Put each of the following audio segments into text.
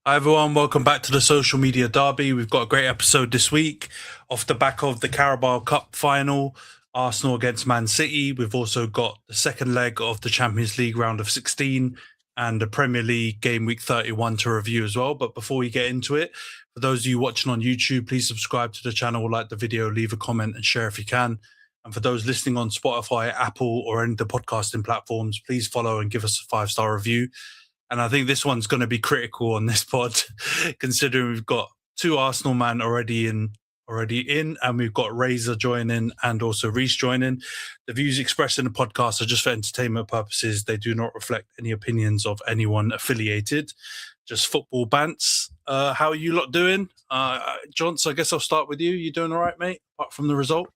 Hi everyone, welcome back to the Social Media Derby. We've got a great episode this week off the back of the Carabao Cup final, Arsenal against Man City. We've also got the second leg of the Champions League round of 16 and the Premier League game week 31 to review as well. But before we get into it, for those of you watching on YouTube, please subscribe to the channel, like the video, leave a comment and share if you can. And for those listening on Spotify, Apple, or any of the podcasting platforms, please follow and give us a 5-star review. And I think this one's going to be critical on this pod, considering we've got two Arsenal man already in, and we've got Razor joining and also Rhys joining. The views expressed in the podcast are just for entertainment purposes. They do not reflect any opinions of anyone affiliated. Just football bants. How are you lot doing? Jonty, I guess I'll start with you. You doing all right, mate? Apart from the result?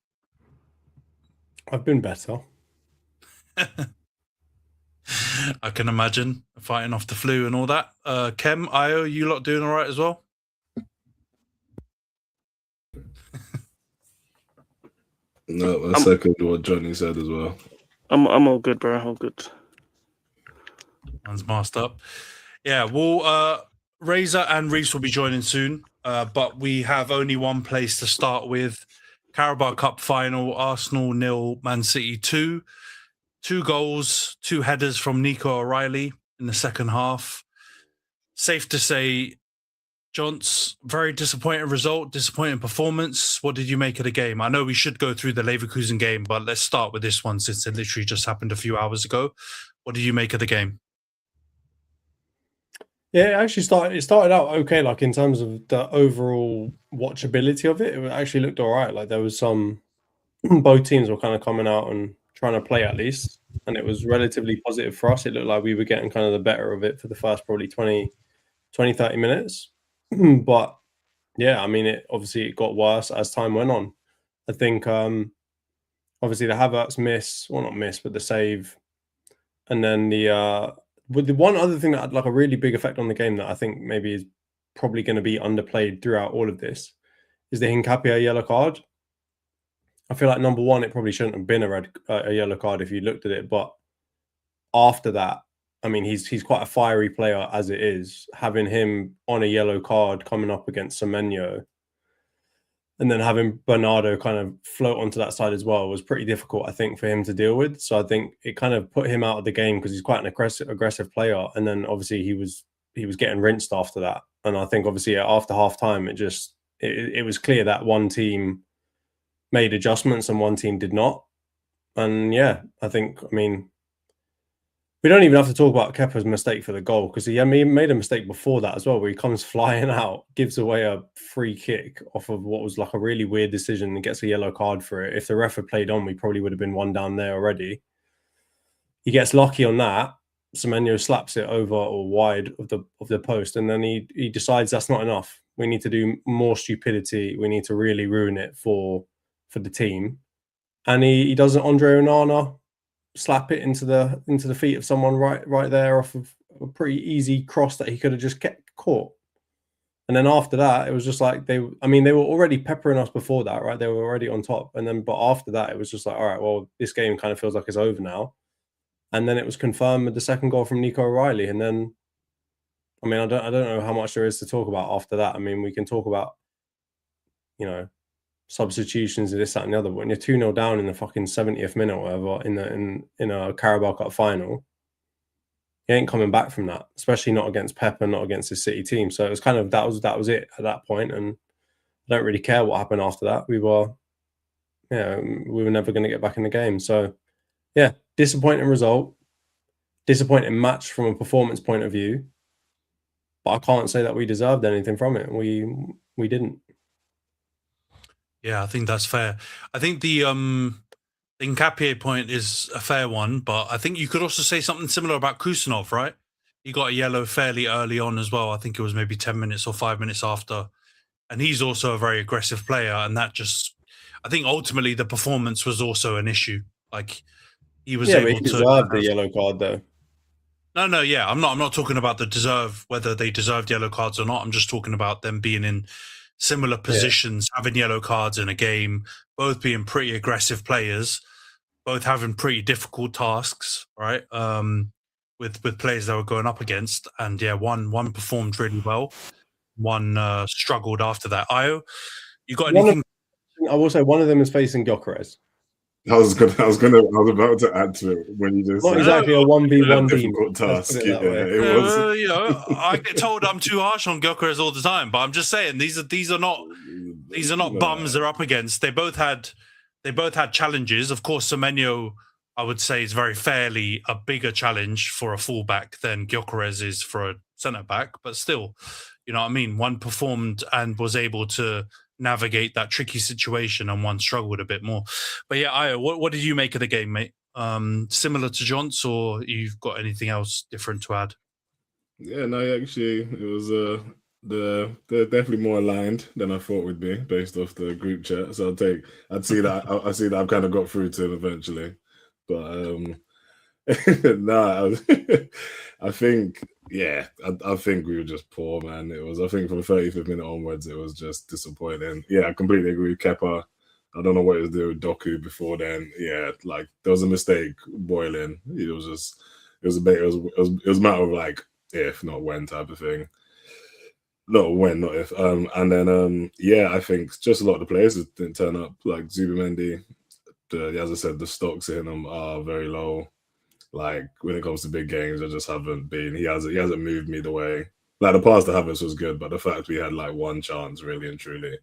I've been better. I can imagine, fighting off the flu and all that. Khem, Io, you lot doing all right as well? No, I second what Johnny said as well. I'm all good, bro. All good. Man's masked up. Yeah, well, Razor and Rhys will be joining soon, but we have only one place to start with. Carabao Cup final, Arsenal 0, Man City 2. 2 goals, 2 headers from Nico O'Reilly in the second half. Safe to say, Jonty, very disappointing result, disappointing performance. What did you make of the game? I know we should go through the Leverkusen game, but let's start with this one since it literally just happened a few hours ago. What did you make of the game? Yeah, it started out okay, like in terms of the overall watchability of it. It actually looked all right. Like there was both teams were kind of coming out and trying to play at least, and it was relatively positive for us. It looked like we were getting kind of the better of it for the first probably 20, 30 minutes. But yeah, I mean, it got worse as time went on. I think obviously the Havertz miss, well, not miss, but the save, and then with the one other thing that had like a really big effect on the game that I think maybe is probably going to be underplayed throughout all of this is the Hincapié yellow card. I feel like number one, it probably shouldn't have been a yellow card if you looked at it, but after that, I mean, he's quite a fiery player as it is. Having him on a yellow card coming up against Semenyo, and then having Bernardo kind of float onto that side as well was pretty difficult, I think, for him to deal with. So I think it kind of put him out of the game because he's quite an aggressive player. And then obviously he was getting rinsed after that. And I think obviously after half time, it was clear that one team made adjustments and one team did not. And yeah, I mean, we don't even have to talk about Kepa's mistake for the goal because he made a mistake before that as well, where he comes flying out, gives away a free kick off of what was like a really weird decision and gets a yellow card for it. If the ref had played on, we probably would have been one down there already. He gets lucky on that. Semenyo slaps it over or wide of the post, and then he decides that's not enough. We need to do more stupidity. We need to really ruin it for the team. And he does an Andre Onana, slap it into the feet of someone right there off of a pretty easy cross that he could have just caught. And then after that, it was just like they were already peppering us before that, right? They were already on top. But after that, it was just like, all right, well, this game kind of feels like it's over now. And then it was confirmed with the second goal from Nico O'Reilly. And then, I mean, I don't know how much there is to talk about after that. I mean, we can talk about, substitutions and this, that, and the other. But when you're 2-0 down in the fucking 70th minute or whatever in a Carabao Cup final, you ain't coming back from that, especially not against Pep and not against the City team. So it was kind of that was it at that point, and I don't really care what happened after that. We were never going to get back in the game. So yeah, disappointing result, disappointing match from a performance point of view. But I can't say that we deserved anything from it. We didn't. Yeah, I think that's fair. I think the Hincapié point is a fair one, but I think you could also say something similar about Kusanov, right? He got a yellow fairly early on as well. I think it was maybe 10 minutes or 5 minutes after. And he's also a very aggressive player. And that I think ultimately the performance was also an issue. Like he was able he deserved the yellow card though. No, yeah. I'm not talking about whether they deserved yellow cards or not. I'm just talking about them being in similar positions, having yellow cards in a game, both being pretty aggressive players, both having pretty difficult tasks, right? with players they were going up against, and yeah, one performed really well, one struggled after that. Io, you got anything? I will say one of them is facing Gyökeres. I was about to add to it when you just Not said exactly a 1v1 team. difficult task. Let's put it that way. It was. You know, I get told I'm too harsh on Gyökeres all the time, but I'm just saying these are not bums they're up against. They both had challenges. Of course, Semenyo, I would say, is very fairly a bigger challenge for a fullback than Gyökeres is for a centre back. But still, you know what I mean. One performed and was able to navigate that tricky situation, and one struggled a bit more. But yeah, Io, what did you make of the game, mate? Similar to John's, or you've got anything else different to add? Yeah, no, actually, it was they're definitely more aligned than I thought we'd be based off the group chat. So I'd see that I've kind of got through to him eventually. But no, I think I think we were just poor, man. It was, I think, from the 35th minute onwards, it was just disappointing. Yeah, I completely agree with Kepa. I don't know what he was doing with Doku before then. Yeah, like there was a mistake boiling. It was a matter of like if, not when type of thing. Not when, not if. And then yeah, I think just a lot of the players didn't turn up. Like Zubimendi, as I said, the stocks in them are very low. Like when it comes to big games, I just haven't been. He hasn't moved me the way. Like the pass to Havertz was good, but the fact we had like one chance, really and truly,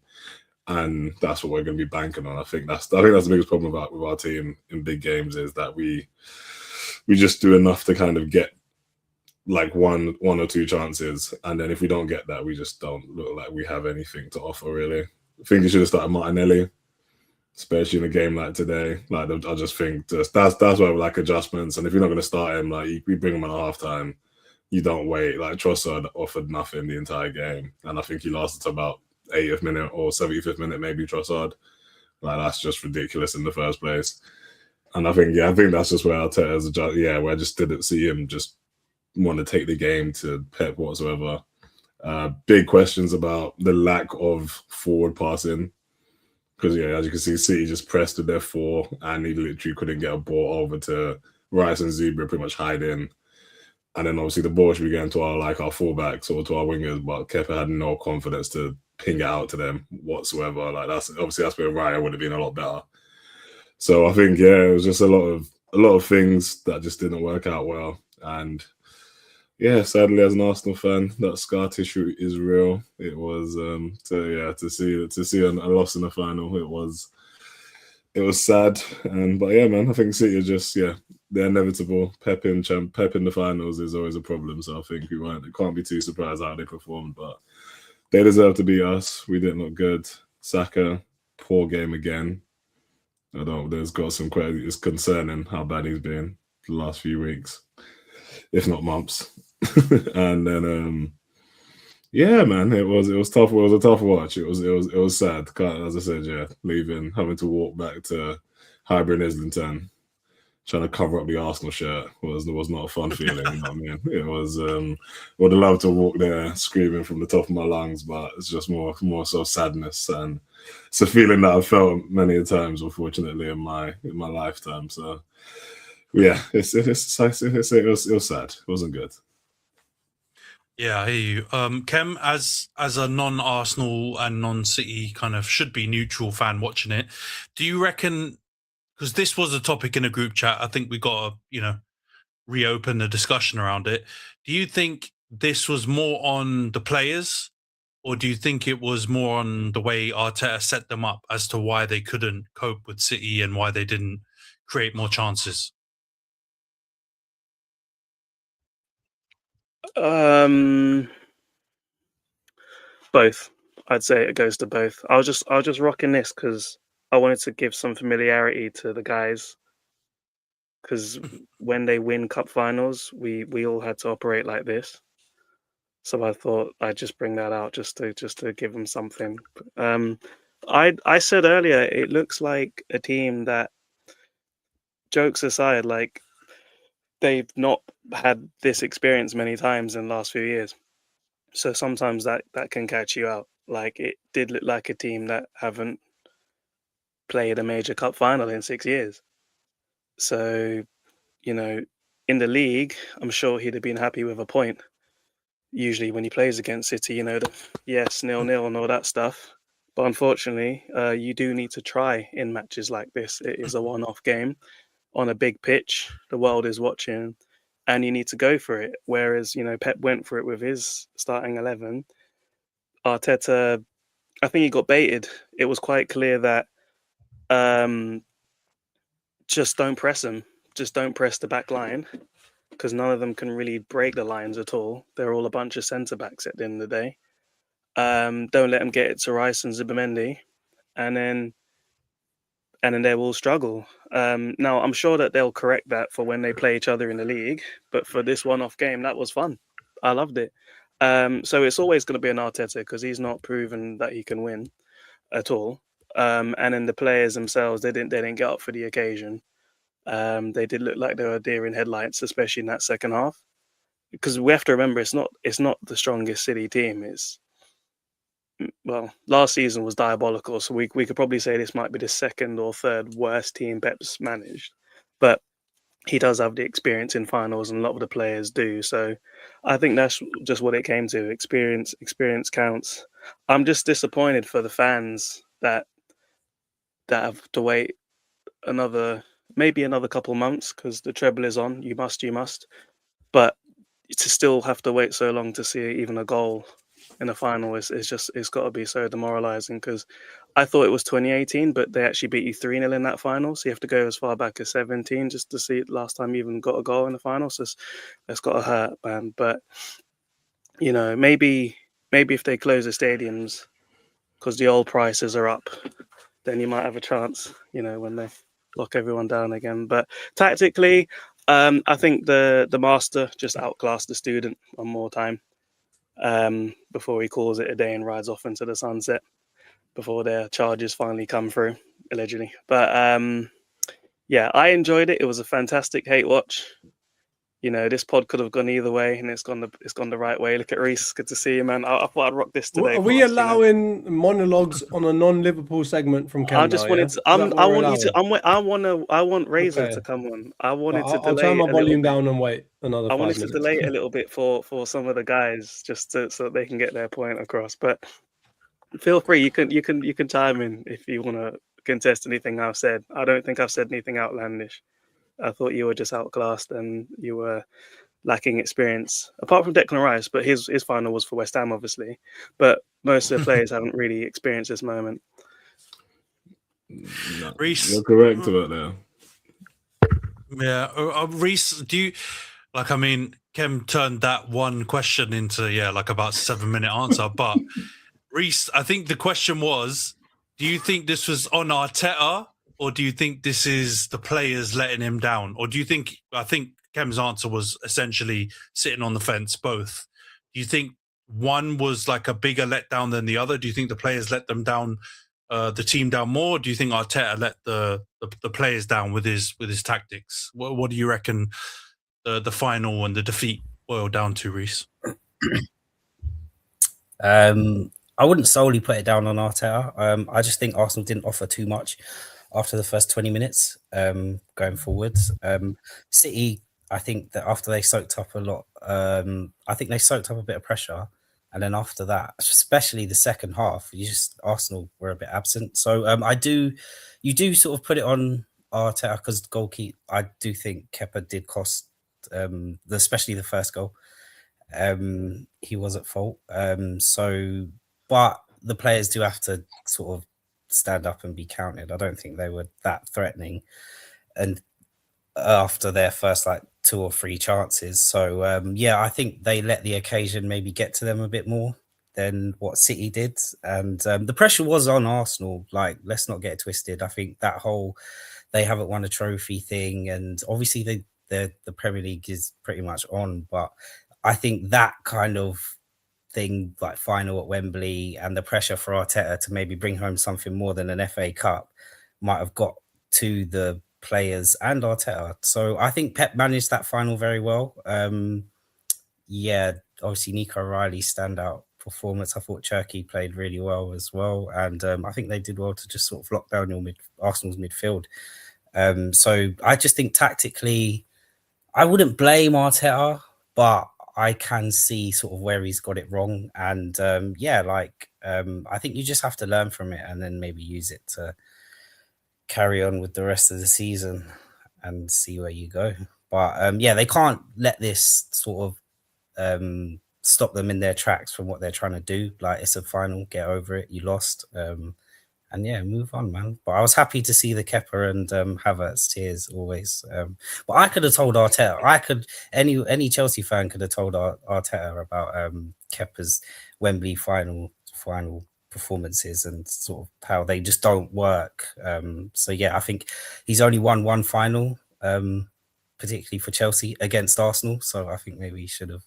and that's what we're going to be banking on. I think that's the biggest problem with our team in big games is that we just do enough to kind of get like one or two chances, and then if we don't get that, we just don't look like we have anything to offer. Really, I think you should have started Martinelli, especially in a game like today. Like I just think that's why we like adjustments. And if you're not going to start him, like we bring him at halftime, you don't wait. Like Trossard offered nothing the entire game, and I think he lasted to about 80th minute or 75th minute, maybe Trossard. Like that's just ridiculous in the first place. And I think that's just where Arteta's where I just didn't see him just want to take the game to Pep whatsoever. Big questions about the lack of forward passing. Because, yeah, as you can see, City just pressed to their 4 and he literally couldn't get a ball over to Rice and Zubia pretty much hiding. And then obviously the ball should be going to our fullbacks or to our wingers, but Kepa had no confidence to ping it out to them whatsoever. Like that's where Raya would have been a lot better. So I think, it was just a lot of things that just didn't work out well. And yeah, sadly, as an Arsenal fan, that scar tissue is real. It was to see a loss in the final. It was sad, but yeah, man, I think City are just they're inevitable. Pep in the finals is always a problem. So I think can't be too surprised how they performed, but they deserve to beat us. We didn't look good. Saka, poor game again. There's got some credit. It's concerning how bad he's been the last few weeks, if not months. And then man, it was tough. It was a tough watch. It was sad. As I said, leaving, having to walk back to Highbury and Islington, trying to cover up the Arsenal shirt was not a fun feeling. You know what I mean? It was would have loved to walk there screaming from the top of my lungs, but it's just more so sadness, and it's a feeling that I've felt many a times, unfortunately, in my lifetime. So yeah, it was sad. It wasn't good. Yeah, I hear you. Khem, as a non-Arsenal and non-City kind of should be neutral fan watching it, do you reckon, because this was a topic in a group chat, I think we got to, reopen the discussion around it. Do you think this was more on the players, or do you think it was more on the way Arteta set them up as to why they couldn't cope with City and why they didn't create more chances? Both. I'd say it goes to both. I was just rocking this because I wanted to give some familiarity to the guys. Because when they win cup finals, we all had to operate like this. So I thought I'd just bring that out just to give them something. I said earlier, it looks like a team that, jokes aside, like they've not had this experience many times in the last few years. So sometimes that can catch you out. Like it did look like a team that haven't played a major cup final in 6 years. So, in the league, I'm sure he'd have been happy with a point. Usually when he plays against City, yes, 0-0 and all that stuff. But unfortunately, you do need to try in matches like this. It is a one-off game on a big pitch. The world is watching, and you need to go for it. Whereas, Pep went for it with his starting 11. Arteta, I think he got baited. It was quite clear that just don't press him. Just don't press the back line, because none of them can really break the lines at all. They're all a bunch of centre-backs at the end of the day. Don't let them get it to Rice and Zubimendi, and then they will struggle. Now, I'm sure that they'll correct that for when they play each other in the league, but for this one-off game, that was fun. I loved it. So it's always going to be an Arteta, because he's not proven that he can win at all. And then the players themselves, they didn't get up for the occasion. They did look like they were deer in headlights, especially in that second half. Because we have to remember, it's not the strongest City team. Last season was diabolical, so we could probably say this might be the second or third worst team Pep's managed. But he does have the experience in finals, and a lot of the players do. So I think that's just what it came to. Experience counts. I'm just disappointed for the fans that have to wait maybe another couple months, because the treble is on. You must. But to still have to wait so long to see even a goal in the final it's got to be so demoralizing, because I thought it was 2018, but they actually beat you 3-0 in that final, so you have to go as far back as 17 just to see it last time you even got a goal in the final. So it's got to hurt, man. But maybe if they close the stadiums because the old prices are up, then you might have a chance, when they lock everyone down again. But tactically, I think the master just outclassed the student one more time, before he calls it a day and rides off into the sunset, before their charges finally come through, allegedly. But yeah, I enjoyed it. It was a fantastic hate watch. This pod could have gone either way, and it's gone the right way. Look at Rhys. Good to see you, man. I thought I'd rock this today. Are we allowing monologues on a non-Liverpool segment from Khem? I just wanted to. I want Razor to come on. I'll turn my volume down and wait another 5 minutes. I wanted to delay it a little bit for some of the guys, just so that they can get their point across. But feel free. You can chime in if you want to contest anything I've said. I don't think I've said anything outlandish. I thought you were just outclassed and you were lacking experience, apart from Declan Rice, but his final was for West Ham, obviously. But most of the players haven't really experienced this moment. No, Rhys, you're correct about that. Yeah, Rhys, do you Khem turned that one question into about 7-minute answer. But Rhys, I think the question was, do you think this was on Arteta, or do you think this is the players letting him down? Or do you think, I think Khem's answer was essentially sitting on the fence, both. Do you think one was like a bigger letdown than the other? Do you think the players let them down, the team down more? Or do you think Arteta let the players down with his tactics? What do you reckon the final and the defeat boiled down to, Rhys? I wouldn't solely put it down on Arteta. I just think Arsenal didn't offer too much after the first 20 minutes going forwards. City, I think that after they soaked up a lot, I think they soaked up a bit of pressure. And then after that, especially the second half, Arsenal were a bit absent. So you do sort of put it on Arteta, because goalkeeper, I do think Kepa did cost, especially the first goal. He was at fault. But the players do have to sort of stand up and be counted. I don't think they were that threatening, and after their first 2 or 3 chances. So I think they let the occasion maybe get to them a bit more than what City did. And the pressure was on Arsenal. Let's not get it twisted. I think that whole they haven't won a trophy thing, and obviously the Premier League is pretty much on, but I think that kind of thing, like final at Wembley, and the pressure for Arteta to maybe bring home something more than an FA Cup might have got to the players and Arteta. So I think Pep managed that final very well. Obviously Nico Riley's standout performance. I thought Cherky played really well as well, and I think they did well to just sort of lock down Arsenal's midfield. So I just think tactically, I wouldn't blame Arteta, but I can see sort of where he's got it wrong. And I think you just have to learn from it and then maybe use it to carry on with the rest of the season and see where you go. But they can't let this sort of stop them in their tracks from what they're trying to do. Like, it's a final, get over it. You lost. Move on, man. But I was happy to see the Kepa and Havertz tears always. But I could have told Arteta. Any Chelsea fan could have told Arteta about Kepa's Wembley final performances and sort of how they just don't work. I think he's only won one final, particularly for Chelsea against Arsenal. So I think maybe he should have,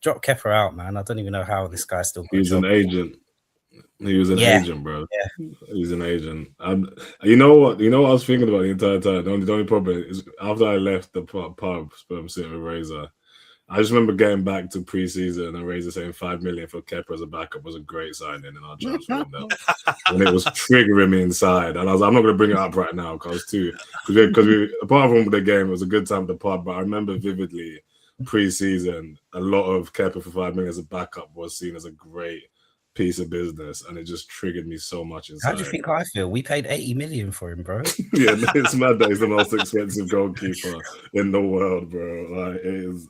drop Kepa out, man. I don't even know how this guy's still. He's an agent. He was an agent, bro. Yeah. He's an agent. You know what? I was thinking about the entire time. The only problem is after I left the pub, sitting with Razor, I just remember getting back to pre-season and Razor saying 5 million for Kepa as a backup was a great signing in our transfer window. And it was triggering me inside. And I was like, I'm not going to bring it up right now because we apart from the game, it was a good time at the pub. But I remember vividly pre-season, a lot of Kepa for 5 million as a backup was seen as a great piece of business, and it just triggered me so much inside. How do you think I feel? We paid 80 million for him, bro. Yeah, it's mad that he's the most expensive goalkeeper in the world, bro. Like, it is.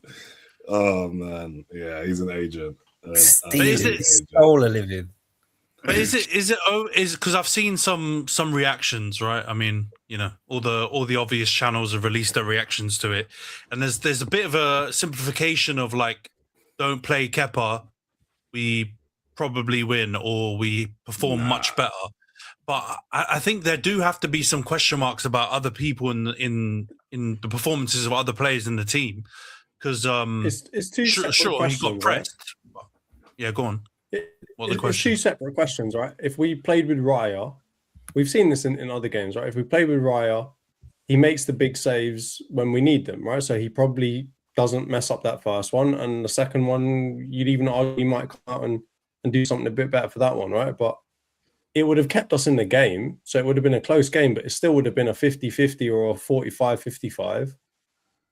Oh man, yeah, he's an agent. Stole a living. But is it because I've seen some reactions, right? I mean, all the obvious channels have released their reactions to it, and there's a bit of a simplification of like, don't play Kepa, we probably win, or we perform much better. But I think there do have to be some question marks about other people in the performances of other players in the team, because it's two separate questions, he got pressed. Right? Yeah, go on. It's two separate questions, right? If we played with Raya, we've seen this in other games, right? If we played with Raya, he makes the big saves when we need them, right? So he probably doesn't mess up that first one, and the second one, you'd even argue he might come out and do something a bit better for that one, right? But it would have kept us in the game. So it would have been a close game, but it still would have been a 50-50 or a 45-55,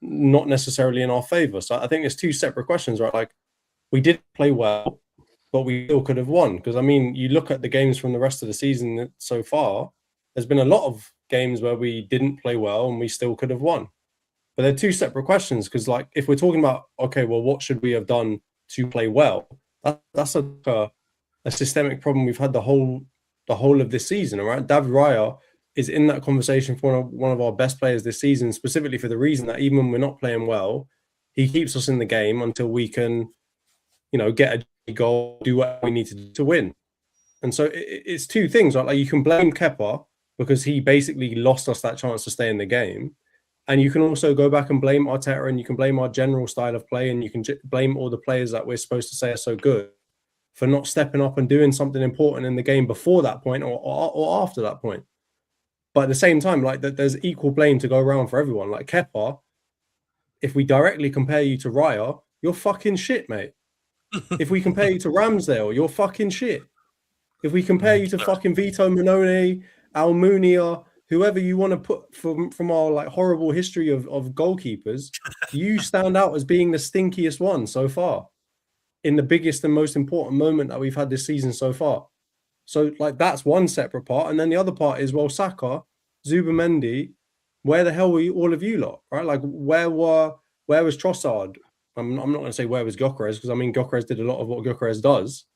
not necessarily in our favour. So I think there's two separate questions, right? Like, we did play well, but we still could have won. Because, I mean, you look at the games from the rest of the season so far, there's been a lot of games where we didn't play well and we still could have won. But they're two separate questions, because, like, if we're talking about, okay, well, what should we have done to play well? That's a systemic problem we've had the whole of this season, all right? David Raya is in that conversation for one of our best players this season, specifically for the reason that even when we're not playing well, he keeps us in the game until we can, get a goal, do what we need to do to win. And so it's two things, right? Like, you can blame Kepa because he basically lost us that chance to stay in the game. And you can also go back and blame Arteta, and you can blame our general style of play, and you can blame all the players that we're supposed to say are so good for not stepping up and doing something important in the game before that point or after that point. But at the same time, like, there's equal blame to go around for everyone. Like, Kepa, if we directly compare you to Raya, you're fucking shit, mate. If we compare you to Ramsdale, you're fucking shit. If we compare you to fucking Vito Minone, Almunia, whoever you want to put from our like horrible history of goalkeepers, you stand out as being the stinkiest one so far in the biggest and most important moment that we've had this season so far. So, like, that's one separate part. And then the other part is, well, Saka, Zubimendi, where the hell were you, all of you lot, right? Like, where was Trossard? I'm not going to say where was Gyökeres, because, I mean, Gyökeres did a lot of what Gyökeres does.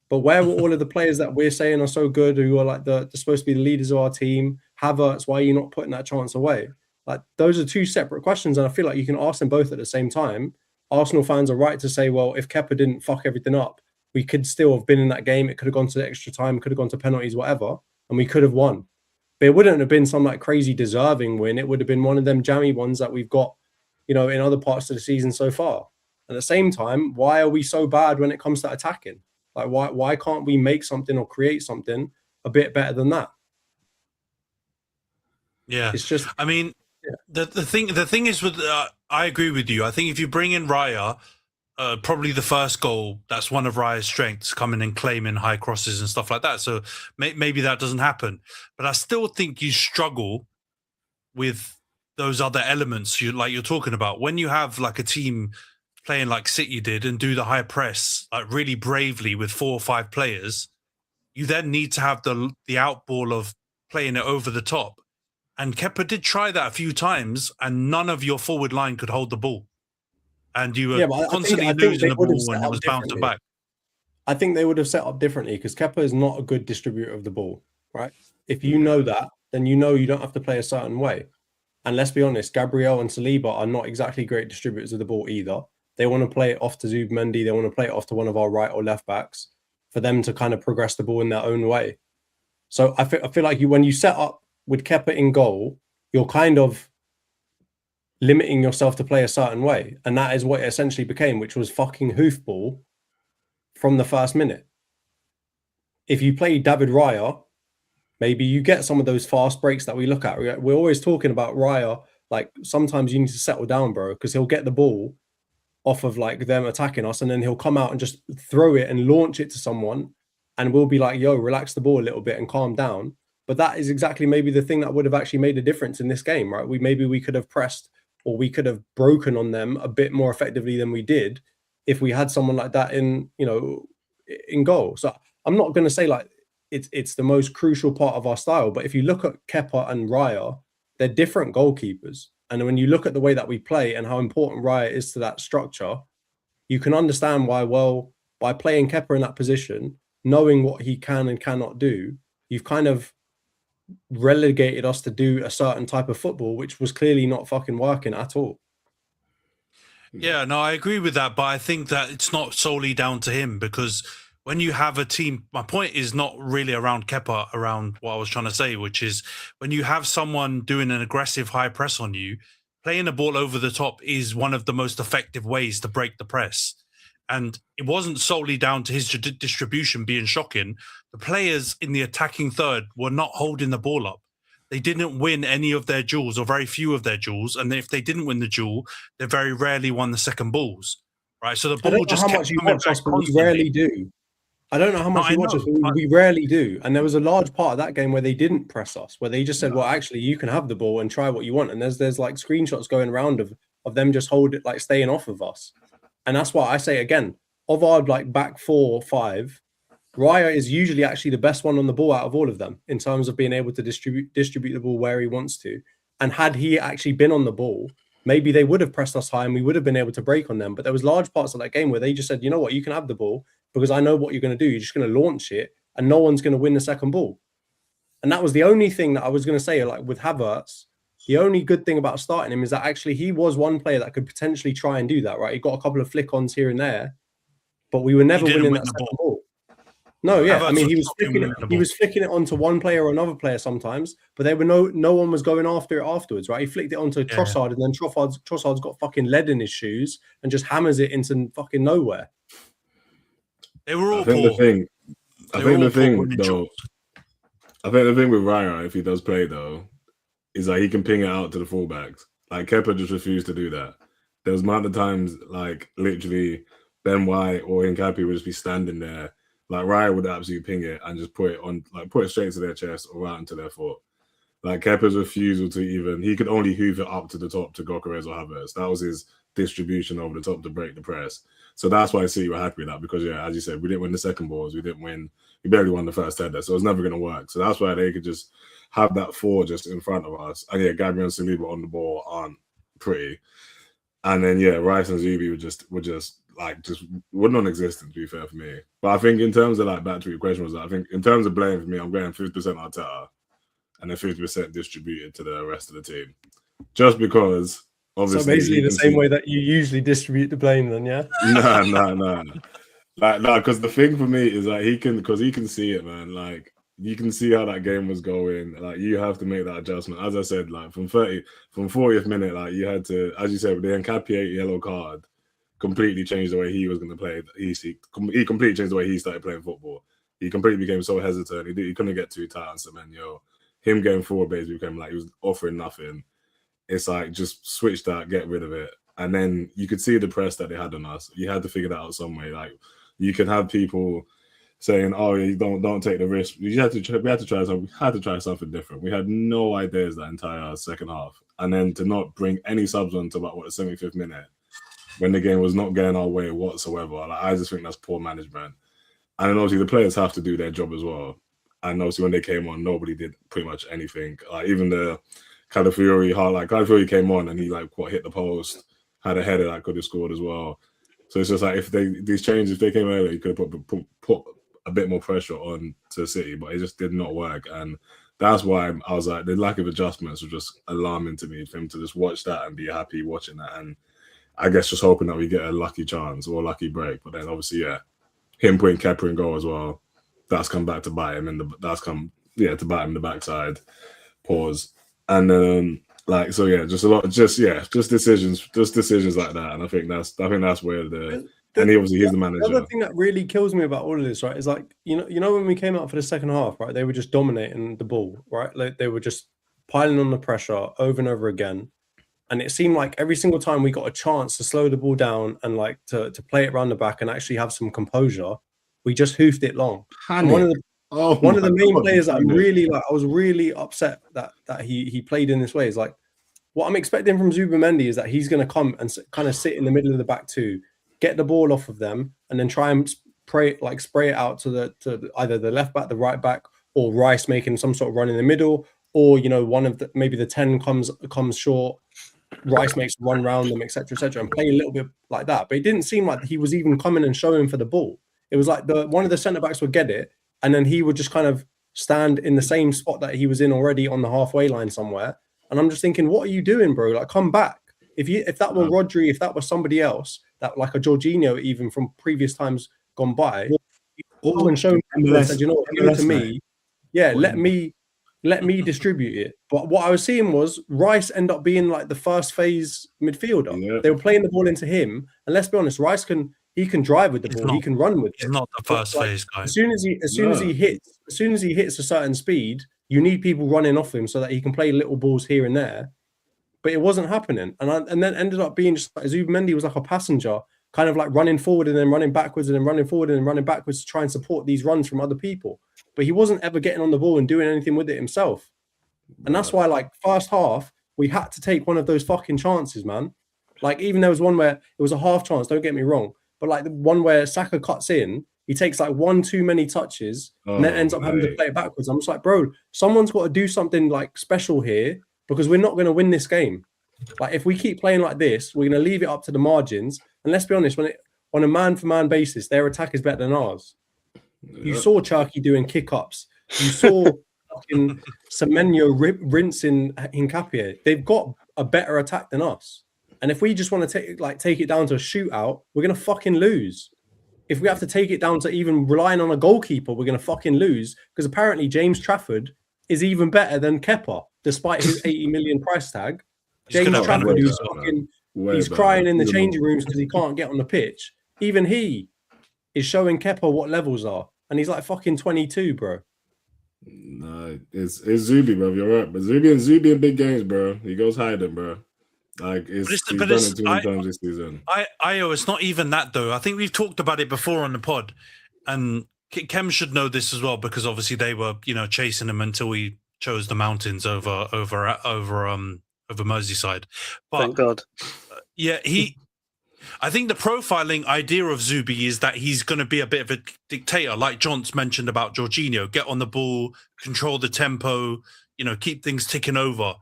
But where were all of the players that we're saying are so good, who are like they're supposed to be the leaders of our team? Havertz, why are you not putting that chance away? Like, those are two separate questions, and I feel like you can ask them both at the same time. Arsenal fans are right to say, well, if Kepa didn't fuck everything up, we could still have been in that game. It could have gone to extra time, could have gone to penalties, whatever, and we could have won. But it wouldn't have been some like crazy deserving win. It would have been one of them jammy ones that we've got, in other parts of the season so far. At the same time, why are we so bad when it comes to attacking? Like, why can't we make something or create something a bit better than that? Yeah, it's just. I mean, the thing is with I agree with you. I think if you bring in Raya, probably the first goal, that's one of Raya's strengths, coming and claiming high crosses and stuff like that. So maybe that doesn't happen, but I still think you struggle with those other elements you're talking about. When you have like a team playing like City did and do the high press like really bravely with 4 or 5 players, you then need to have the outball of playing it over the top. And Kepa did try that a few times, and none of your forward line could hold the ball. And you were constantly losing the ball and it was bouncing back. I think they would have set up differently because Kepa is not a good distributor of the ball, right? If you know that, then you know you don't have to play a certain way. And let's be honest, Gabriel and Saliba are not exactly great distributors of the ball either. They want to play it off to Zubimendi. They want to play it off to one of our right or left backs for them to kind of progress the ball in their own way. So I feel like when you set up with Kepa in goal, you're kind of limiting yourself to play a certain way. And that is what it essentially became, which was fucking hoofball from the first minute. If you play David Raya, maybe you get some of those fast breaks that we look at. We're always talking about Raya. Like, sometimes you need to settle down, bro, because he'll get the ball off of like them attacking us, and then he'll come out and just throw it and launch it to someone, and we'll be like, yo, relax the ball a little bit and calm down. But that is exactly maybe the thing that would have actually made a difference in this game, right? We could have pressed, or we could have broken on them a bit more effectively than we did if we had someone like that in goal. So I'm not going to say like it's the most crucial part of our style, but if you look at Kepa and Raya, they're different goalkeepers. And when you look at the way that we play and how important Raya is to that structure, you can understand why, well, by playing Kepa in that position, knowing what he can and cannot do, you've kind of relegated us to do a certain type of football, which was clearly not fucking working at all. Yeah, no, I agree with that, but I think that it's not solely down to him, because when you have a team, my point is not really around Kepa, around what I was trying to say, which is when you have someone doing an aggressive high press on you, playing the ball over the top is one of the most effective ways to break the press. And it wasn't solely down to his distribution being shocking. The players in the attacking third were not holding the ball up. They didn't win any of their duels, or very few of their duels. And if they didn't win the duel, they very rarely won the second balls. Right? So the ball just kept coming back constantly. We rarely do. I don't know how much you watch us, but we rarely do. And there was a large part of that game where they didn't press us, where they just said, well, actually, you can have the ball and try what you want. And there's like screenshots going around of them just staying off of us. And that's why I say, again, of our like back 4 or 5, Raya is usually actually the best one on the ball out of all of them in terms of being able to distribute the ball where he wants to. And had he actually been on the ball, maybe they would have pressed us high and we would have been able to break on them. But there was large parts of that game where they just said, you know what, you can have the ball because I know what you're going to do. You're just going to launch it and no one's going to win the second ball. And that was the only thing that I was going to say, like with Havertz, the only good thing about starting him is that actually he was one player that could potentially try and do that, right? He got a couple of flick-ons here and there, but we were never winning that second ball. No, yeah. I mean, he was flicking it onto one player or another player sometimes, but there were no one was going after it afterwards, right? He flicked it onto Trossard, and then Trossard's got fucking lead in his shoes and just hammers it into fucking nowhere. They were all I think the thing with Raya, if he does play though, is that he can ping it out to the fullbacks. Like Kepa just refused to do that. There was amount of times, like literally, Ben White or Hincapié would just be standing there. Like Raya would absolutely ping it and just put it straight to their chest or right into their foot. Like Kepa's refusal to he could only hoof it up to the top to Gyökeres or Havertz. That was his distribution over the top to break the press. So that's why I see we're happy with that, because yeah, as you said, we didn't win the second balls, we barely won the first header, so it's never going to work. So that's why they could just have that 4 just in front of us. And yeah, Gabriel and Saliba on the ball aren't pretty. And then yeah, Rice and Zubi were non-existent, to be fair for me. But I think in terms of like back to your question, I think in terms of blame for me, I'm going 50% Arteta and then 50% distributed to the rest of the team. Just because obviously. So basically the same way that you usually distribute the blame then, yeah? No. Because the thing for me is like he can see it, man. Like you can see how that game was going. Like you have to make that adjustment. As I said, like from 40th minute, like you had to, as you said, with the Hincapié yellow card, completely changed the way he was going to play. He completely changed the way he started playing football. He completely became so hesitant. He couldn't get too tight on Semenyo. Him going forward basically became like he was offering nothing. It's like just switch that, get rid of it. And then you could see the press that they had on us. You had to figure that out some way. Like you can have people saying, "Oh, you don't take the risk." We had to try something. We had to try something different. We had no ideas that entire second half, and then to not bring any subs on to about the 75th minute when the game was not going our way whatsoever. Like, I just think that's poor management. And then obviously the players have to do their job as well. And obviously when they came on, nobody did pretty much anything. Even the Calafiori came on and he hit the post, had a header that could have scored as well. So it's just like if they came earlier, you could have put a bit more pressure on to City, but it just did not work. And that's why I was like, the lack of adjustments was just alarming to me for him to just watch that and be happy watching that. And I guess just hoping that we get a lucky chance or a lucky break. But then obviously, him putting Kepa in goal as well, that's come back to bite him to bite him in the backside. Pause. And just decisions like that. And I think that's where he's the manager. The other thing that really kills me about all of this, right, is when we came out for the second half, right, they were just dominating the ball, right? Like they were just piling on the pressure over and over again. And it seemed like every single time we got a chance to slow the ball down and to play it around the back and actually have some composure, we just hoofed it long. One of the main players that I was really upset that he played in this way is what I'm expecting from Zubimendi is that he's going to come and kind of sit in the middle of the back two, get the ball off of them, and then try and spray it out to either the left back, the right back, or Rice making some sort of run in the middle, or maybe the 10 comes short. Rice makes a run round them, etc., and play a little bit like that. But it didn't seem like he was even coming and showing for the ball. It was like one of the centre backs would get it, and then he would just kind of stand in the same spot that he was in already on the halfway line somewhere. And I'm just thinking, what are you doing, bro? Come back. If that were Rodri, if that was somebody else, that like a Jorginho even from previous times gone by, and shown and said, you know what, give it to me. Yeah, let me distribute it. But what I was seeing was Rice end up being like the first phase midfielder. Yeah. They were playing the ball into him. And let's be honest, Rice can drive with the ball. He can run with it. He's not the first phase guy. As soon as he hits a certain speed, you need people running off him so that he can play little balls here and there. But it wasn't happening. And then ended up being just like Zubimendi was like a passenger, kind of like running forward and then running backwards and then running forward and then running backwards to try and support these runs from other people. But he wasn't ever getting on the ball and doing anything with it himself. And that's why, first half, we had to take one of those fucking chances, man. Even there was one where it was a half chance, don't get me wrong. But the one where Saka cuts in, he takes one too many touches and then ends up having to play it backwards. I'm just like, bro, someone's got to do something special here because we're not going to win this game. If we keep playing like this, we're going to leave it up to the margins. And let's be honest, on a man-for-man basis, their attack is better than ours. You saw Cherki doing kick-ups. You saw fucking Semenyo rinsing Hincapié. They've got a better attack than us. And if we just want to take it down to a shootout, we're going to fucking lose. If we have to take it down to even relying on a goalkeeper, we're going to fucking lose. Because apparently James Trafford is even better than Kepa, despite his 80 million price tag. James Trafford, he's crying in the changing rooms because he can't get on the pitch. Even he is showing Kepa what levels are. And he's fucking 22, bro. No, it's Zubi, bro. You're right. But Zubi in big games, bro. He goes hiding, bro. He's done it too many times this season. It's not even that, though. I think we've talked about it before on the pod. And Khem should know this as well, because obviously they were, chasing him until he chose the mountains over Merseyside. But, thank God. Yeah, I think the profiling idea of Zubi is that he's going to be a bit of a dictator, like Jonty mentioned about Jorginho. Get on the ball, control the tempo, keep things ticking over.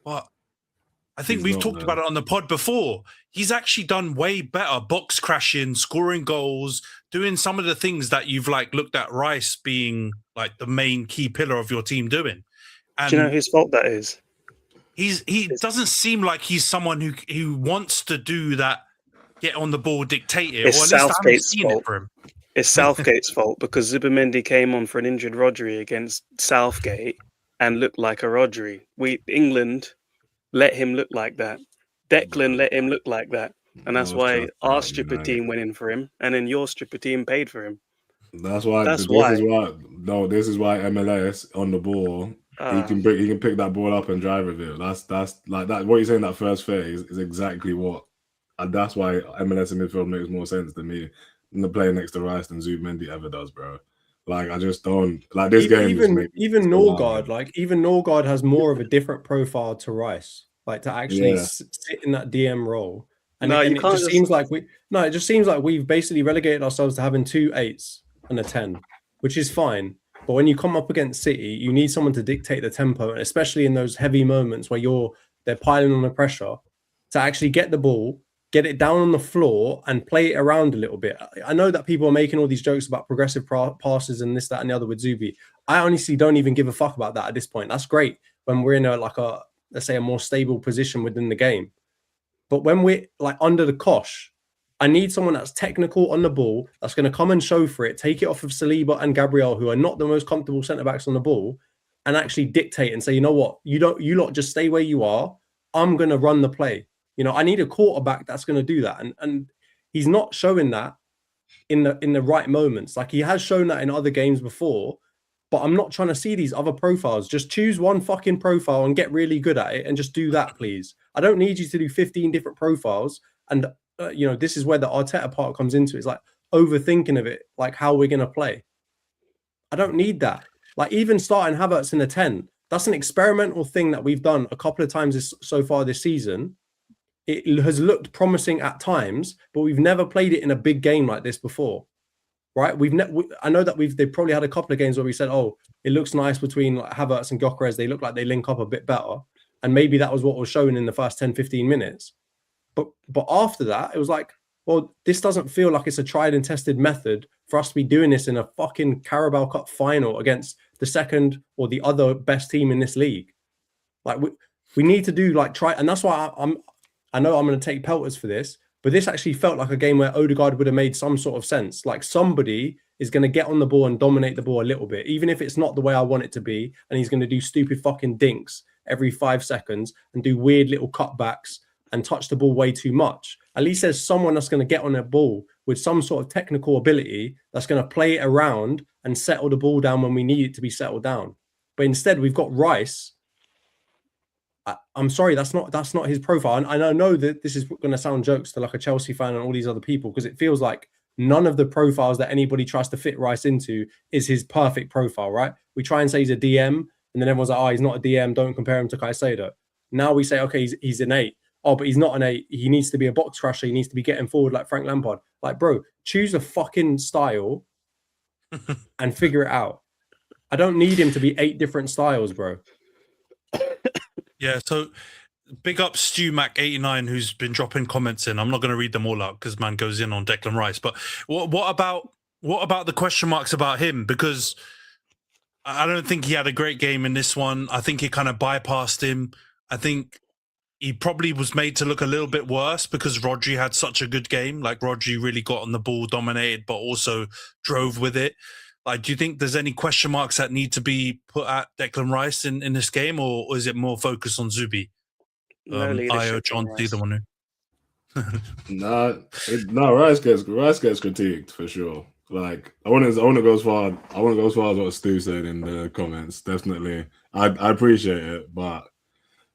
But I think we've talked about it on the pod before. He's actually done way better, box crashing, scoring goals, doing some of the things that you've looked at Rice being the main key pillar of your team doing. And do you know whose fault that is? He doesn't seem like he's someone who wants to do that. Get on the ball, dictate it. It's Southgate's fault. It's Southgate's fault because Zubimendi came on for an injured Rodri against Southgate and looked like a Rodri. England let him look like that. Declan let him look like that. And that's why our stupid team went in for him, and then your stupid team paid for him. This is why MLS on the ball. He can pick that ball up and drive with it. That's like that. What you're saying, that first phase is exactly what. And that's why MLS in midfield makes more sense to me than the player next to Rice than Zubimendi ever does, bro. Like I just don't like this game. Even Norgard has more of a different profile to Rice. Like to actually sit in that DM role. And it just seems like we've basically relegated ourselves to having 2 8s and a 10, which is fine. But when you come up against City, you need someone to dictate the tempo, and especially in those heavy moments where they're piling on the pressure, to actually get the ball, get it down on the floor, and play it around a little bit. I know that people are making all these jokes about progressive passes and this, that, and the other with Zubi. I honestly don't even give a fuck about that at this point. That's great when we're in let's say a more stable position within the game. But when we're like under the cosh, I need someone that's technical on the ball, that's going to come and show for it, take it off of Saliba and Gabriel, who are not the most comfortable centre-backs on the ball, and actually dictate and say, you know what, you lot just stay where you are. I'm going to run the play. I need a quarterback that's going to do that. And he's not showing that in the right moments. Like he has shown that in other games before, but I'm not trying to see these other profiles. Just choose one fucking profile and get really good at it and just do that, please. I don't need you to do 15 different profiles. And, this is where the Arteta part comes into it. It's like overthinking of it, like how we're going to play. I don't need that. Like even starting Havertz in a 10, that's an experimental thing that we've done a couple of times so far this season. It has looked promising at times, but we've never played it in a big game like this before. Right? I know that they've probably had a couple of games where we said, oh, it looks nice between like Havertz and Gyökeres. They look like they link up a bit better. And maybe that was what was shown in the first 10, 15 minutes. But after that, it was like, well, this doesn't feel like it's a tried and tested method for us to be doing this in a fucking Carabao Cup final against the second or the other best team in this league. Like we need to do and that's why I know I'm going to take pelters for this, but this actually felt like a game where Odegaard would have made some sort of sense. Like somebody is going to get on the ball and dominate the ball a little bit, even if it's not the way I want it to be. And he's going to do stupid fucking dinks every 5 seconds and do weird little cutbacks and touch the ball way too much. At least there's someone that's going to get on a ball with some sort of technical ability that's going to play it around and settle the ball down when we need it to be settled down. But instead, we've got Rice. I'm sorry, that's not his profile. And I know that this is going to sound jokes to like a Chelsea fan and all these other people, because it feels like none of the profiles that anybody tries to fit Rice into is his perfect profile, right? We try and say he's a DM, and then everyone's like, oh, he's not a DM, don't compare him to Caicedo. Now we say, okay, he's an 8. Oh, but he's not an 8. He needs to be a box crusher. He needs to be getting forward like Frank Lampard. Like, bro, choose a fucking style and figure it out. I don't need him to be 8 different styles, bro. Yeah, so big up StewMac89, who's been dropping comments in. I'm not going to read them all out because man goes in on Declan Rice. But what about the question marks about him? Because I don't think he had a great game in this one. I think he kind of bypassed him. I think he probably was made to look a little bit worse because Rodri had such a good game. Like Rodri really got on the ball, dominated, but also drove with it. Like, do you think there's any question marks that need to be put at Declan Rice in this game, or is it more focused on Zubi? Io, Jonty, the one who. Rice gets critiqued for sure. Like I want to go as far as what Stu said in the comments. Definitely, I appreciate it, but